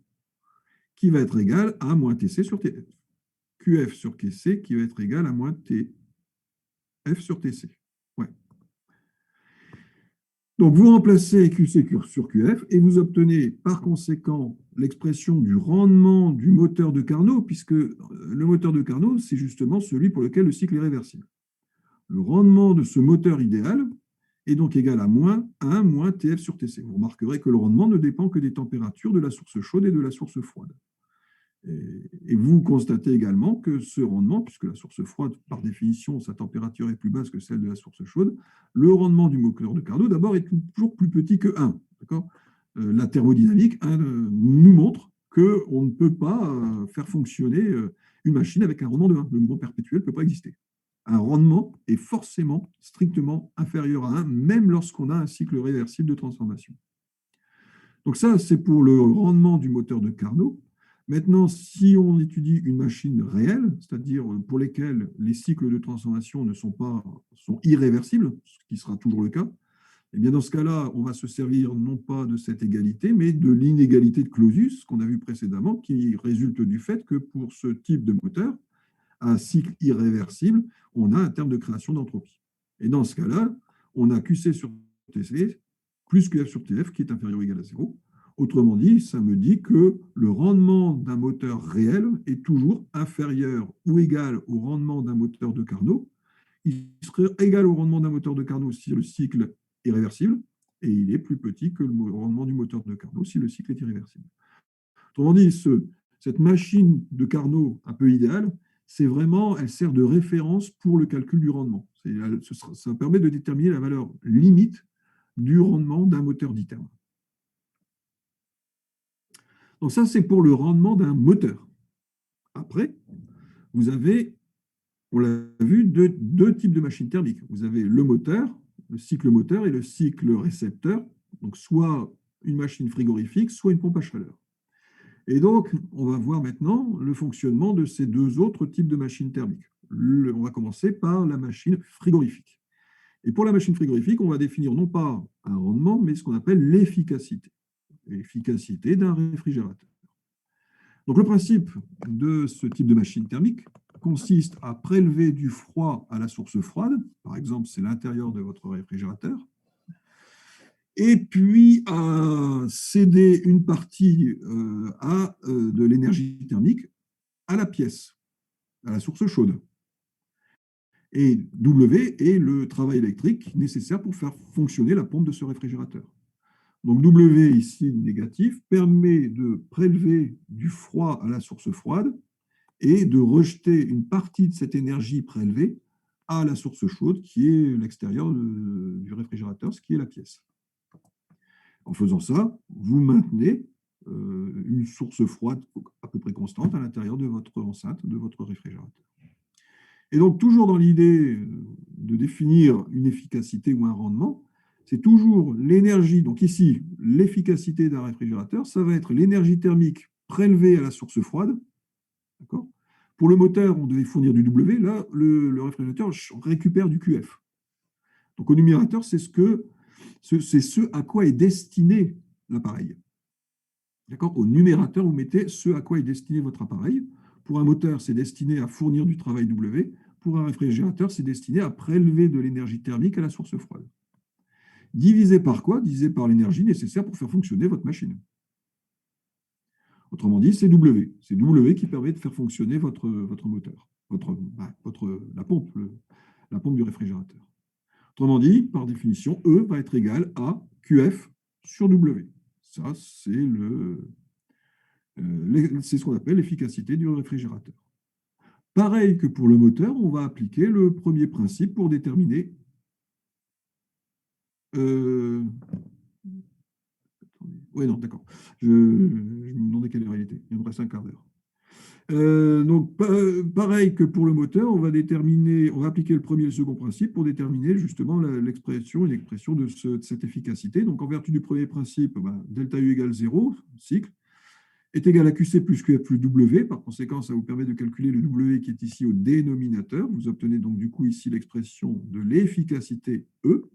qui va être égal à moins TC sur TF. QF sur QC qui va être égal à moins TF sur TC. Ouais. Donc, vous remplacez QC sur QF et vous obtenez par conséquent l'expression du rendement du moteur de Carnot, puisque le moteur de Carnot, c'est justement celui pour lequel le cycle est réversible. Le rendement de ce moteur idéal est donc égal à moins 1 moins TF sur TC. Vous remarquerez que le rendement ne dépend que des températures de la source chaude et de la source froide. Et vous constatez également que ce rendement, puisque la source froide, par définition, sa température est plus basse que celle de la source chaude, le rendement du moteur de Carnot, d'abord, est toujours plus petit que 1. La thermodynamique nous montre qu'on ne peut pas faire fonctionner une machine avec un rendement de 1. Le mouvement perpétuel ne peut pas exister. Un rendement est forcément strictement inférieur à 1, même lorsqu'on a un cycle réversible de transformation. Donc ça, c'est pour le rendement du moteur de Carnot. Maintenant, si on étudie une machine réelle, c'est-à-dire pour lesquelles les cycles de transformation sont irréversibles, ce qui sera toujours le cas, eh bien dans ce cas-là, on va se servir non pas de cette égalité, mais de l'inégalité de Clausius, qu'on a vu précédemment, qui résulte du fait que pour ce type de moteur, un cycle irréversible, on a un terme de création d'entropie. Et dans ce cas-là, on a QC sur TC plus QF sur TF qui est inférieur ou égal à 0. Autrement dit, ça me dit que le rendement d'un moteur réel est toujours inférieur ou égal au rendement d'un moteur de Carnot. Il serait égal au rendement d'un moteur de Carnot si le cycle est réversible, et il est plus petit que le rendement du moteur de Carnot si le cycle est irréversible. Autrement dit, cette machine de Carnot un peu idéale, elle sert de référence pour le calcul du rendement. Ça permet de déterminer la valeur limite du rendement d'un moteur d'iterme. Donc ça, c'est pour le rendement d'un moteur. Après, vous avez, on l'a vu, deux types de machines thermiques. Vous avez le moteur, le cycle moteur et le cycle récepteur, donc soit une machine frigorifique, soit une pompe à chaleur. Et donc, on va voir maintenant le fonctionnement de ces deux autres types de machines thermiques. On va commencer par la machine frigorifique. Et pour la machine frigorifique, on va définir non pas un rendement, mais ce qu'on appelle l'efficacité d'un réfrigérateur. Donc, le principe de ce type de machine thermique consiste à prélever du froid à la source froide. Par exemple, c'est l'intérieur de votre réfrigérateur. Et puis à céder une partie de l'énergie thermique à la pièce, à la source chaude. Et W est le travail électrique nécessaire pour faire fonctionner la pompe de ce réfrigérateur. Donc W, ici négatif, permet de prélever du froid à la source froide et de rejeter une partie de cette énergie prélevée à la source chaude qui est l'extérieur du réfrigérateur, ce qui est la pièce. En faisant ça, vous maintenez une source froide à peu près constante à l'intérieur de votre enceinte, de votre réfrigérateur. Et donc, toujours dans l'idée de définir une efficacité ou un rendement, c'est toujours l'énergie. Donc ici, l'efficacité d'un réfrigérateur, ça va être l'énergie thermique prélevée à la source froide. D'accord ? Pour le moteur, on devait fournir du W. Là, le réfrigérateur récupère du QF. Donc au numérateur, c'est ce à quoi est destiné l'appareil. D'accord ? Au numérateur, vous mettez ce à quoi est destiné votre appareil. Pour un moteur, c'est destiné à fournir du travail W. Pour un réfrigérateur, c'est destiné à prélever de l'énergie thermique à la source froide. Divisé par quoi? Divisé par l'énergie nécessaire pour faire fonctionner votre machine. Autrement dit, c'est W. C'est W qui permet de faire fonctionner votre moteur, la pompe du réfrigérateur. Autrement dit, par définition, E va être égal à QF sur W. Ça, c'est ce qu'on appelle l'efficacité du réfrigérateur. Pareil que pour le moteur, on va appliquer le premier principe pour déterminer oui, non, d'accord. Je me demandais quelle heure il était. Il me reste un quart d'heure. Donc, pareil que pour le moteur, on va appliquer le premier et le second principe pour déterminer justement l'expression de cette efficacité. Donc, en vertu du premier principe, delta U égale 0, cycle, est égal à QC plus QF plus W. Par conséquent, ça vous permet de calculer le W qui est ici au dénominateur. Vous obtenez donc du coup ici l'expression de l'efficacité E.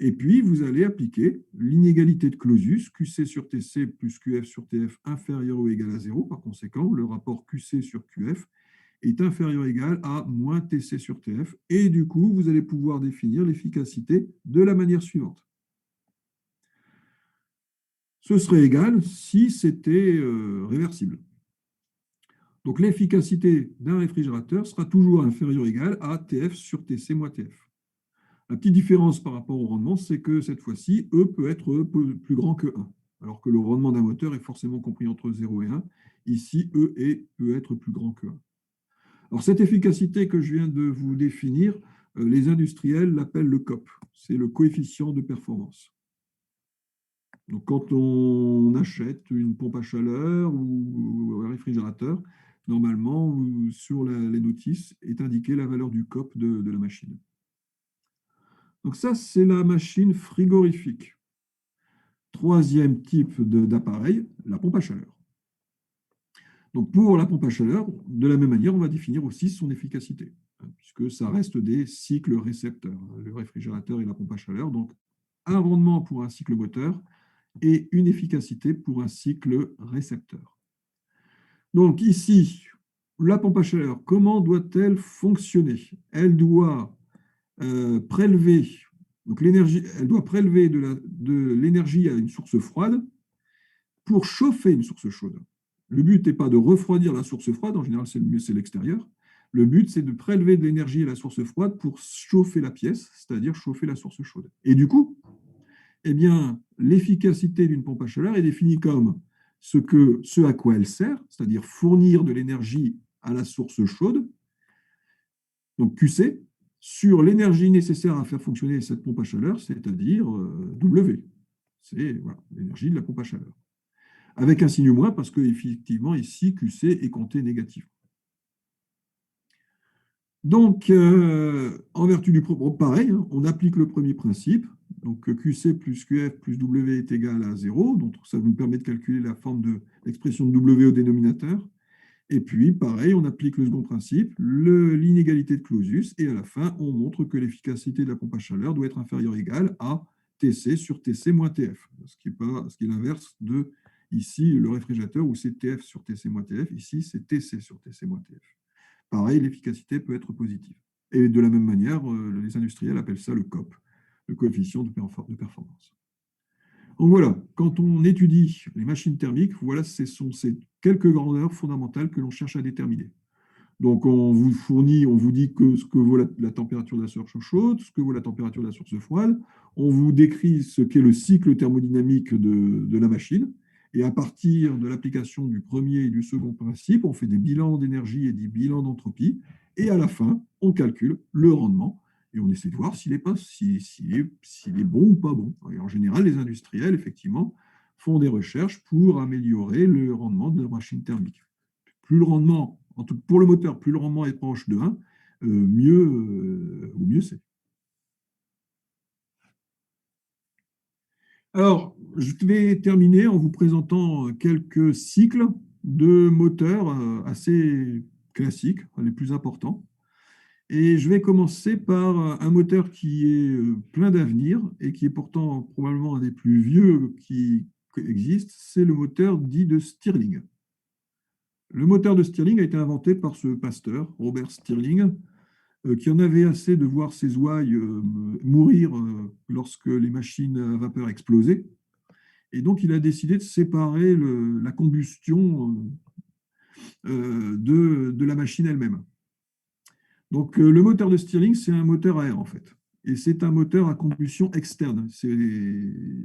Et puis, vous allez appliquer l'inégalité de Clausius, QC sur TC plus QF sur TF inférieur ou égal à 0. Par conséquent, le rapport QC sur QF est inférieur ou égal à moins TC sur TF. Et du coup, vous allez pouvoir définir l'efficacité de la manière suivante. Ce serait égal si c'était réversible. Donc, l'efficacité d'un réfrigérateur sera toujours inférieure ou égale à TF sur TC moins TF. La petite différence par rapport au rendement, c'est que cette fois-ci, E peut être plus grand que 1, alors que le rendement d'un moteur est forcément compris entre 0 et 1. Ici, E peut être plus grand que 1. Alors, cette efficacité que je viens de vous définir, les industriels l'appellent le COP. C'est le coefficient de performance. Donc, quand on achète une pompe à chaleur ou un réfrigérateur, normalement, sur les notices est indiquée la valeur du COP de la machine. Donc ça, c'est la machine frigorifique. Troisième type d'appareil, la pompe à chaleur. Donc pour la pompe à chaleur, de la même manière, on va définir aussi son efficacité, puisque ça reste des cycles récepteurs, le réfrigérateur et la pompe à chaleur. Donc un rendement pour un cycle moteur et une efficacité pour un cycle récepteur. Donc ici, la pompe à chaleur, comment doit-elle fonctionner? Elle doit prélever, donc elle doit prélever de l'énergie à une source froide pour chauffer une source chaude. Le but n'est pas de refroidir la source froide, en général c'est l'extérieur. Le but, c'est de prélever de l'énergie à la source froide pour chauffer la pièce, c'est-à-dire chauffer la source chaude. Et du coup, eh bien, l'efficacité d'une pompe à chaleur est définie comme ce à quoi elle sert, c'est-à-dire fournir de l'énergie à la source chaude, donc QC, sur l'énergie nécessaire à faire fonctionner cette pompe à chaleur, c'est-à-dire W. C'est l'énergie de la pompe à chaleur. Avec un signe moins, parce qu'effectivement, ici, QC est compté négatif. Donc, en vertu du pareil, on applique le premier principe. Donc, QC plus QF plus W est égal à 0. Donc, ça nous permet de calculer la forme de l'expression de W au dénominateur. Et puis, pareil, on applique le second principe, l'inégalité de Clausius, et à la fin, on montre que l'efficacité de la pompe à chaleur doit être inférieure ou égale à TC sur TC moins TF, ce qui est l'inverse de, ici, le réfrigérateur, où c'est TF sur TC moins TF, ici, c'est TC sur TC moins TF. Pareil, l'efficacité peut être positive. Et de la même manière, les industriels appellent ça le COP, le coefficient de performance. Donc voilà, quand on étudie les machines thermiques, voilà, ce sont ces quelques grandeurs fondamentales que l'on cherche à déterminer. Donc on vous dit ce que vaut la température de la source chaude, ce que vaut la température de la source froide, on vous décrit ce qu'est le cycle thermodynamique de la machine, Et à partir de l'application du premier et du second principe, on fait des bilans d'énergie et des bilans d'entropie. Et à la fin, on calcule le rendement et on essaie de voir s'il est bon ou pas bon. Et en général, les industriels, effectivement, font des recherches pour améliorer le rendement de leur machine thermique. Plus le rendement, pour le moteur, plus le rendement est proche de 1, mieux c'est. Alors, je vais terminer en vous présentant quelques cycles de moteurs assez classiques, les plus importants. Et je vais commencer par un moteur qui est plein d'avenir et qui est pourtant probablement un des plus vieux qui existe, c'est le moteur dit de Stirling. Le moteur de Stirling a été inventé par ce pasteur, Robert Stirling, qui en avait assez de voir ses ouailles mourir lorsque les machines à vapeur explosaient. Et donc, il a décidé de séparer la combustion de la machine elle-même. Donc, le moteur de Stirling, c'est un moteur à air, en fait. Et c'est un moteur à combustion externe.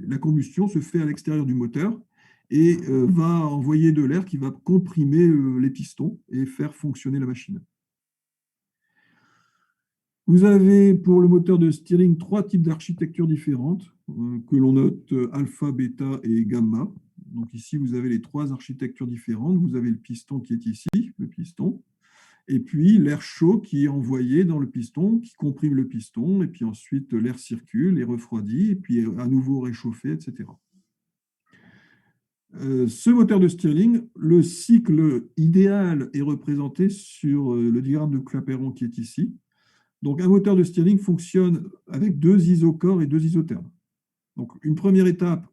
La combustion se fait à l'extérieur du moteur et va envoyer de l'air qui va comprimer les pistons et faire fonctionner la machine. Vous avez pour le moteur de Stirling 3 types d'architectures différentes que l'on note alpha, bêta et gamma. Donc ici, vous avez les 3 architectures différentes. Vous avez le piston qui est ici, le piston, et puis l'air chaud qui est envoyé dans le piston, qui comprime le piston, et puis ensuite l'air circule, est refroidi, et puis à nouveau réchauffé, etc. Ce moteur de Stirling, le cycle idéal est représenté sur le diagramme de Clapeyron qui est ici. Donc, un moteur de Stirling fonctionne avec 2 isocores et 2 isothermes. Donc, une première étape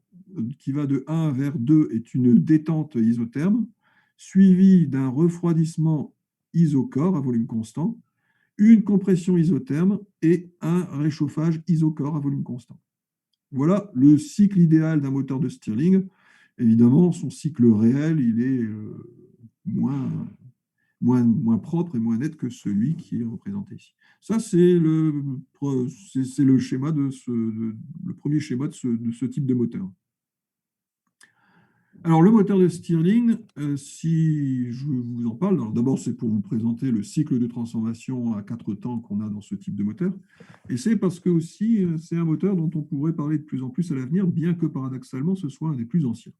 qui va de 1 vers 2 est une détente isotherme, suivie d'un refroidissement isocore à volume constant, une compression isotherme et un réchauffage isocore à volume constant. Voilà le cycle idéal d'un moteur de Stirling. Évidemment, son cycle réel, il est moins propre et moins net que celui qui est représenté ici. Ça, c'est le schéma le premier schéma de ce type de moteur. Alors, le moteur de Stirling, si je vous en parle, d'abord, c'est pour vous présenter le cycle de transformation à 4 temps qu'on a dans ce type de moteur. Et c'est parce que aussi, c'est un moteur dont on pourrait parler de plus en plus à l'avenir, bien que paradoxalement, ce soit un des plus anciens.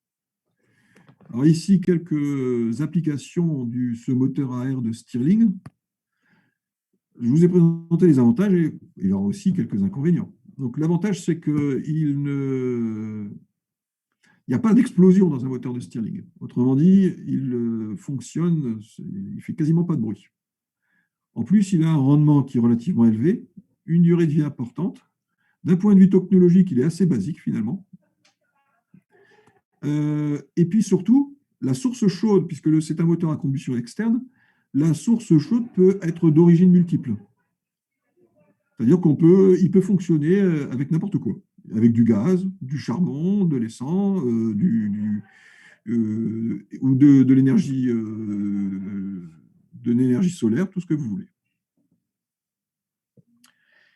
Alors ici, quelques applications de ce moteur à air de Stirling. Je vous ai présenté les avantages et il y aura aussi quelques inconvénients. Donc l'avantage, c'est qu'il n'y a pas d'explosion dans un moteur de Stirling. Autrement dit, il fonctionne, il ne fait quasiment pas de bruit. En plus, il a un rendement qui est relativement élevé, une durée de vie importante. D'un point de vue technologique, il est assez basique finalement. Et puis surtout, la source chaude, puisque c'est un moteur à combustion externe, la source chaude peut être d'origine multiple. C'est-à-dire qu'il peut fonctionner avec n'importe quoi, avec du gaz, du charbon, de l'essence, ou de l'énergie solaire, tout ce que vous voulez.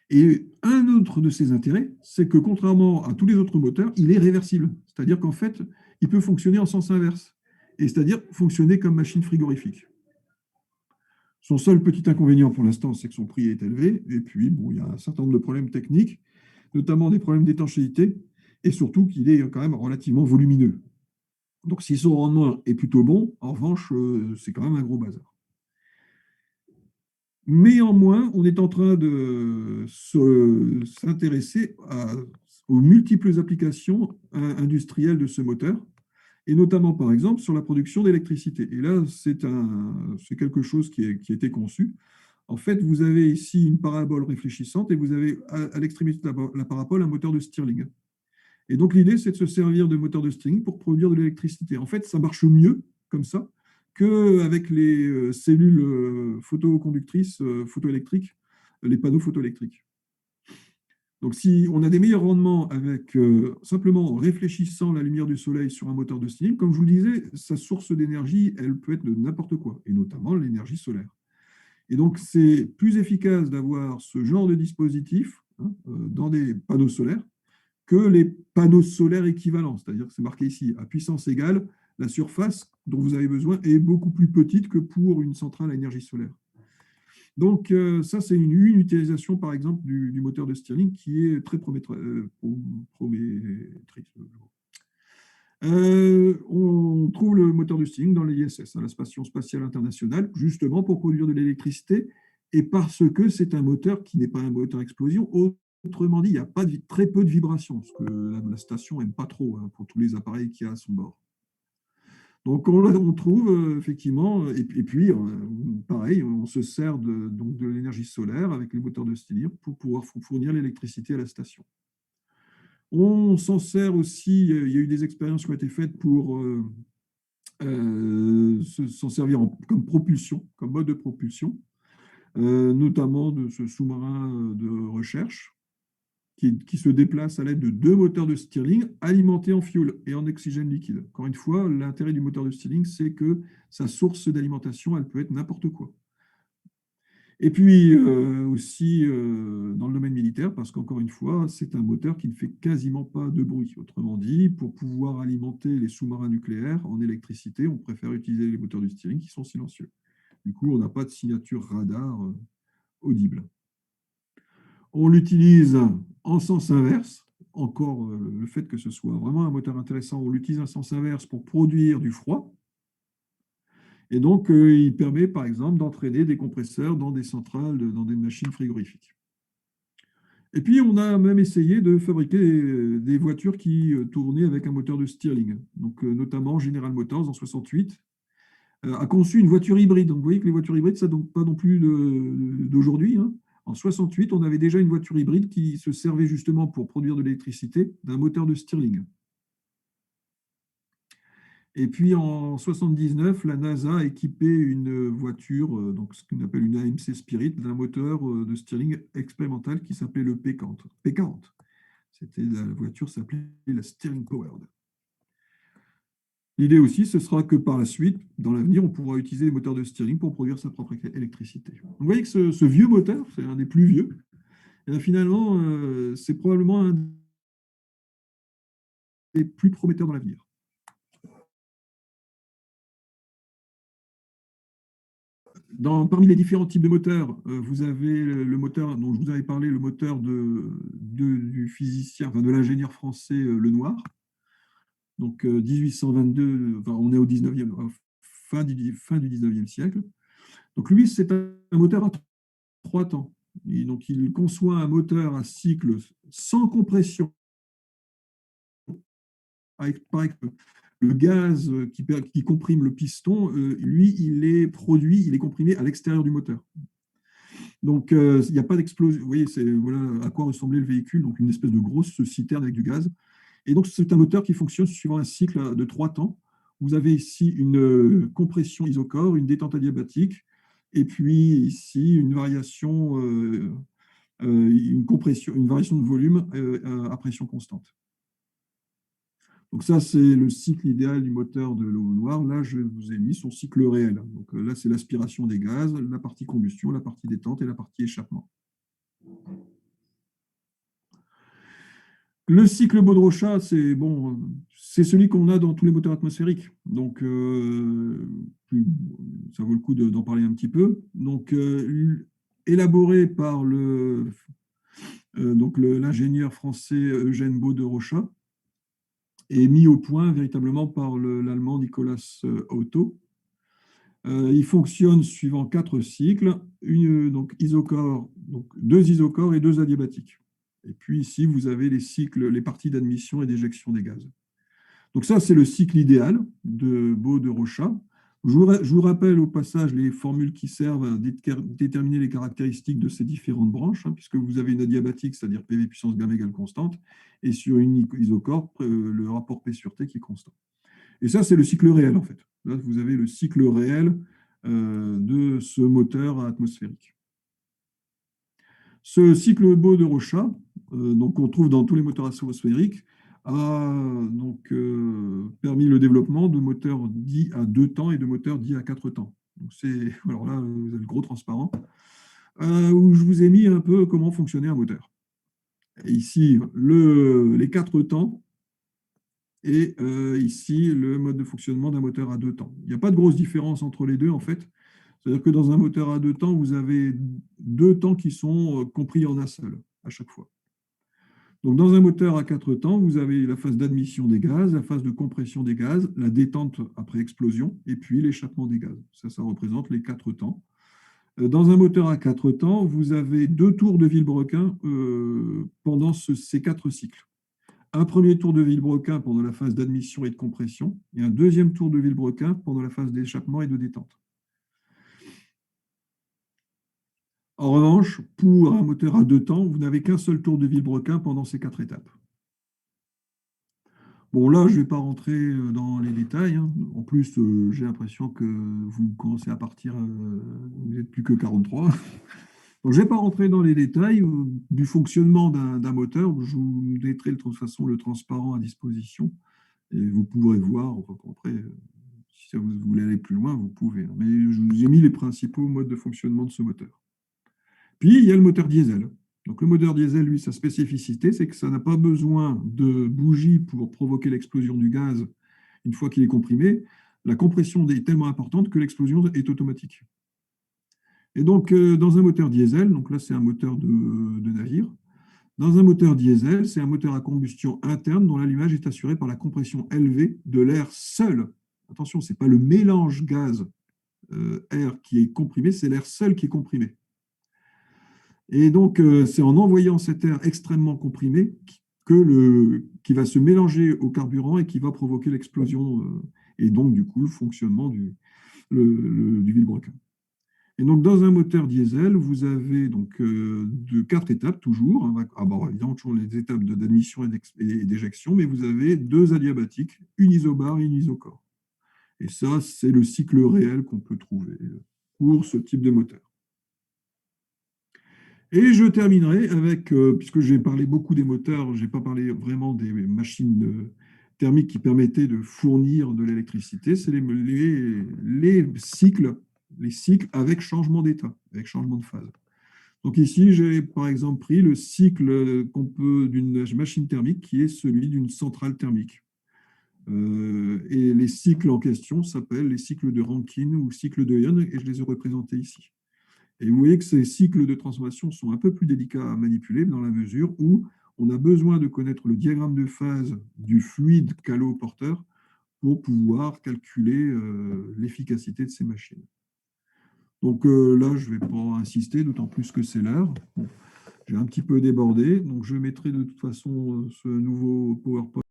Et un autre de ses intérêts, c'est que contrairement à tous les autres moteurs, il est réversible. C'est-à-dire qu'en fait, il peut fonctionner en sens inverse, et c'est-à-dire fonctionner comme machine frigorifique. Son seul petit inconvénient pour l'instant, c'est que son prix est élevé, et puis bon, il y a un certain nombre de problèmes techniques, notamment des problèmes d'étanchéité, et surtout qu'il est quand même relativement volumineux. Donc si son rendement est plutôt bon, en revanche, c'est quand même un gros bazar. Néanmoins, on est en train de s'intéresser aux multiples applications industrielles de ce moteur, et notamment, par exemple, sur la production d'électricité. Et là, c'est quelque chose qui a été conçu. En fait, vous avez ici une parabole réfléchissante et vous avez à l'extrémité de la parabole un moteur de Stirling. Et donc, l'idée, c'est de se servir de moteur de Stirling pour produire de l'électricité. En fait, ça marche mieux comme ça qu'avec les cellules photoconductrices, photoélectriques, les panneaux photoélectriques. Donc, si on a des meilleurs rendements avec simplement en réfléchissant la lumière du soleil sur un moteur de Stirling, comme je vous le disais, sa source d'énergie, elle peut être de n'importe quoi, et notamment l'énergie solaire. Et donc, c'est plus efficace d'avoir ce genre de dispositif dans des panneaux solaires que les panneaux solaires équivalents. C'est-à-dire que c'est marqué ici, à puissance égale, la surface dont vous avez besoin est beaucoup plus petite que pour une centrale à énergie solaire. Donc, ça, c'est une utilisation, par exemple, du moteur de Stirling qui est très promettrice. On trouve le moteur de Stirling dans l'ISS, la Station spatiale internationale, justement pour produire de l'électricité, et parce que c'est un moteur qui n'est pas un moteur à explosion. Autrement dit, il n'y a pas très peu de vibrations, ce que la station n'aime pas trop, hein, pour tous les appareils qu'il y a à son bord. Donc, on trouve effectivement, et puis, pareil, on se sert donc de l'énergie solaire avec les moteurs de Stirling pour pouvoir fournir l'électricité à la station. On s'en sert aussi, il y a eu des expériences qui ont été faites pour s'en servir comme propulsion, comme mode de propulsion, notamment de ce sous-marin de recherche qui se déplace à l'aide de 2 moteurs de Stirling alimentés en fioul et en oxygène liquide. Encore une fois, l'intérêt du moteur de Stirling, c'est que sa source d'alimentation, elle peut être n'importe quoi. Et puis aussi dans le domaine militaire, parce qu'encore une fois, c'est un moteur qui ne fait quasiment pas de bruit. Autrement dit, pour pouvoir alimenter les sous-marins nucléaires en électricité, on préfère utiliser les moteurs de Stirling qui sont silencieux. Du coup, on n'a pas de signature radar audible. On l'utilise en sens inverse. Encore le fait que ce soit vraiment un moteur intéressant, on l'utilise en sens inverse pour produire du froid. Et donc, il permet, par exemple, d'entraîner des compresseurs dans des centrales, dans des machines frigorifiques. Et puis, on a même essayé de fabriquer des voitures qui tournaient avec un moteur de Stirling. Donc, notamment, General Motors, en 1968, a conçu une voiture hybride. Donc, vous voyez que les voitures hybrides, ça ne date pas non plus d'aujourd'hui, hein. En 1968, on avait déjà une voiture hybride qui se servait justement pour produire de l'électricité d'un moteur de Stirling. Et puis en 1979, la NASA a équipé une voiture, donc ce qu'on appelle une AMC Spirit, d'un moteur de Stirling expérimental qui s'appelait le P40. La voiture s'appelait la Stirling Powered. L'idée aussi, ce sera que par la suite, dans l'avenir, on pourra utiliser les moteurs de Stirling pour produire sa propre électricité. Donc, vous voyez que ce vieux moteur, c'est un des plus vieux, et bien, finalement, c'est probablement un des plus prometteurs dans l'avenir. Parmi les différents types de moteurs, vous avez le moteur dont je vous avais parlé, le moteur du physicien, enfin de l'ingénieur français Lenoir. Donc 1822, enfin, on est au 19e, fin du 19e siècle. Donc lui, c'est un moteur à 3 temps. Et donc il conçoit un moteur à cycle sans compression, avec le gaz qui comprime le piston, lui, il est comprimé à l'extérieur du moteur. Donc, il n'y a pas d'explosion. Vous voyez, voilà à quoi ressemblait le véhicule, donc une espèce de grosse citerne avec du gaz. Et donc, c'est un moteur qui fonctionne suivant un cycle de 3 temps. Vous avez ici une compression isocore, une détente adiabatique, et puis ici une variation, une variation de volume à pression constante. Donc ça, c'est le cycle idéal du moteur de l'eau noire. Là, je vous ai mis son cycle réel. Donc là, c'est l'aspiration des gaz, la partie combustion, la partie détente et la partie échappement. Le cycle Baud-Rochat, c'est celui qu'on a dans tous les moteurs atmosphériques. Donc, ça vaut le coup d'en parler un petit peu. Donc, élaboré par l'ingénieur français Eugène Baud-Rochat, et mis au point véritablement par l'Allemand Nicolas Otto. Il fonctionne suivant 4 cycles, donc isocore, donc 2 isocores et 2 adiabatiques. Et puis ici, vous avez les parties d'admission et d'éjection des gaz. Donc ça, c'est le cycle idéal de Baud-Rochat. Je vous rappelle au passage les formules qui servent à déterminer les caractéristiques de ces différentes branches, hein, puisque vous avez une adiabatique, c'est-à-dire PV puissance gamma égale constante, et sur une isocore, le rapport P sur T qui est constant. Et ça, c'est le cycle réel, en fait. Là, vous avez le cycle réel de ce moteur atmosphérique. Ce cycle Baud-Rochat, qu'on trouve dans tous les moteurs atmosphériques, a donc permis le développement de moteurs dits à 2 temps et de moteurs dits à 4 temps. Donc alors là, vous avez le gros transparent, où je vous ai mis un peu comment fonctionnait un moteur. Ici, les quatre temps et ici, le mode de fonctionnement d'un moteur à deux temps. Il n'y a pas de grosse différence entre les deux, en fait. C'est-à-dire que dans un moteur à deux temps, vous avez deux temps qui sont compris en un seul à chaque fois. Donc, dans un moteur à quatre temps, vous avez la phase d'admission des gaz, la phase de compression des gaz, la détente après explosion, et puis l'échappement des gaz. Ça représente les quatre temps. Dans un moteur à quatre temps, vous avez deux tours de vilebrequin pendant ces quatre cycles. Un premier tour de vilebrequin pendant la phase d'admission et de compression, et un deuxième tour de vilebrequin pendant la phase d'échappement et de détente. En revanche, pour un moteur à deux temps, vous n'avez qu'un seul tour de vilebrequin pendant ces quatre étapes. Bon, là, je ne vais pas rentrer dans les détails, hein. En plus, j'ai l'impression que vous commencez à partir, vous n'êtes plus que 43. Donc, je ne vais pas rentrer dans les détails du fonctionnement d'un moteur. Je vous mettrai de toute façon le transparent à disposition et vous pourrez voir. Après, si vous voulez aller plus loin, vous pouvez, hein. Mais je vous ai mis les principaux modes de fonctionnement de ce moteur. Puis, il y a le moteur diesel. Donc, le moteur diesel, lui, sa spécificité, c'est que ça n'a pas besoin de bougie pour provoquer l'explosion du gaz une fois qu'il est comprimé. La compression est tellement importante que l'explosion est automatique. Et donc, dans un moteur diesel, donc là, c'est un moteur de navire. Dans un moteur diesel, c'est un moteur à combustion interne dont l'allumage est assuré par la compression élevée de l'air seul. Attention, ce n'est pas le mélange gaz-air qui est comprimé, c'est l'air seul qui est comprimé. Et donc, c'est en envoyant cet air extrêmement comprimé qui va se mélanger au carburant et qui va provoquer l'explosion et donc, du coup, le fonctionnement du vilebrequin. Et donc, dans un moteur diesel, vous avez donc de quatre étapes toujours. Bon, évidemment, toujours les étapes d'admission et d'éjection, mais vous avez deux adiabatiques, une isobare et une isocore. Et ça, c'est le cycle réel qu'on peut trouver pour ce type de moteur. Et je terminerai avec, puisque j'ai parlé beaucoup des moteurs, je n'ai pas parlé vraiment des machines thermiques qui permettaient de fournir de l'électricité, c'est les cycles avec changement d'état, avec changement de phase. Donc ici, j'ai par exemple pris le cycle d'une machine thermique qui est celui d'une centrale thermique. Et les cycles en question s'appellent les cycles de Rankine ou cycles de Young, et je les ai représentés ici. Et vous voyez que ces cycles de transformation sont un peu plus délicats à manipuler dans la mesure où on a besoin de connaître le diagramme de phase du fluide calo-porteur pour pouvoir calculer l'efficacité de ces machines. Donc là, je ne vais pas insister, d'autant plus que c'est l'heure. Bon, j'ai un petit peu débordé, donc je mettrai de toute façon ce nouveau PowerPoint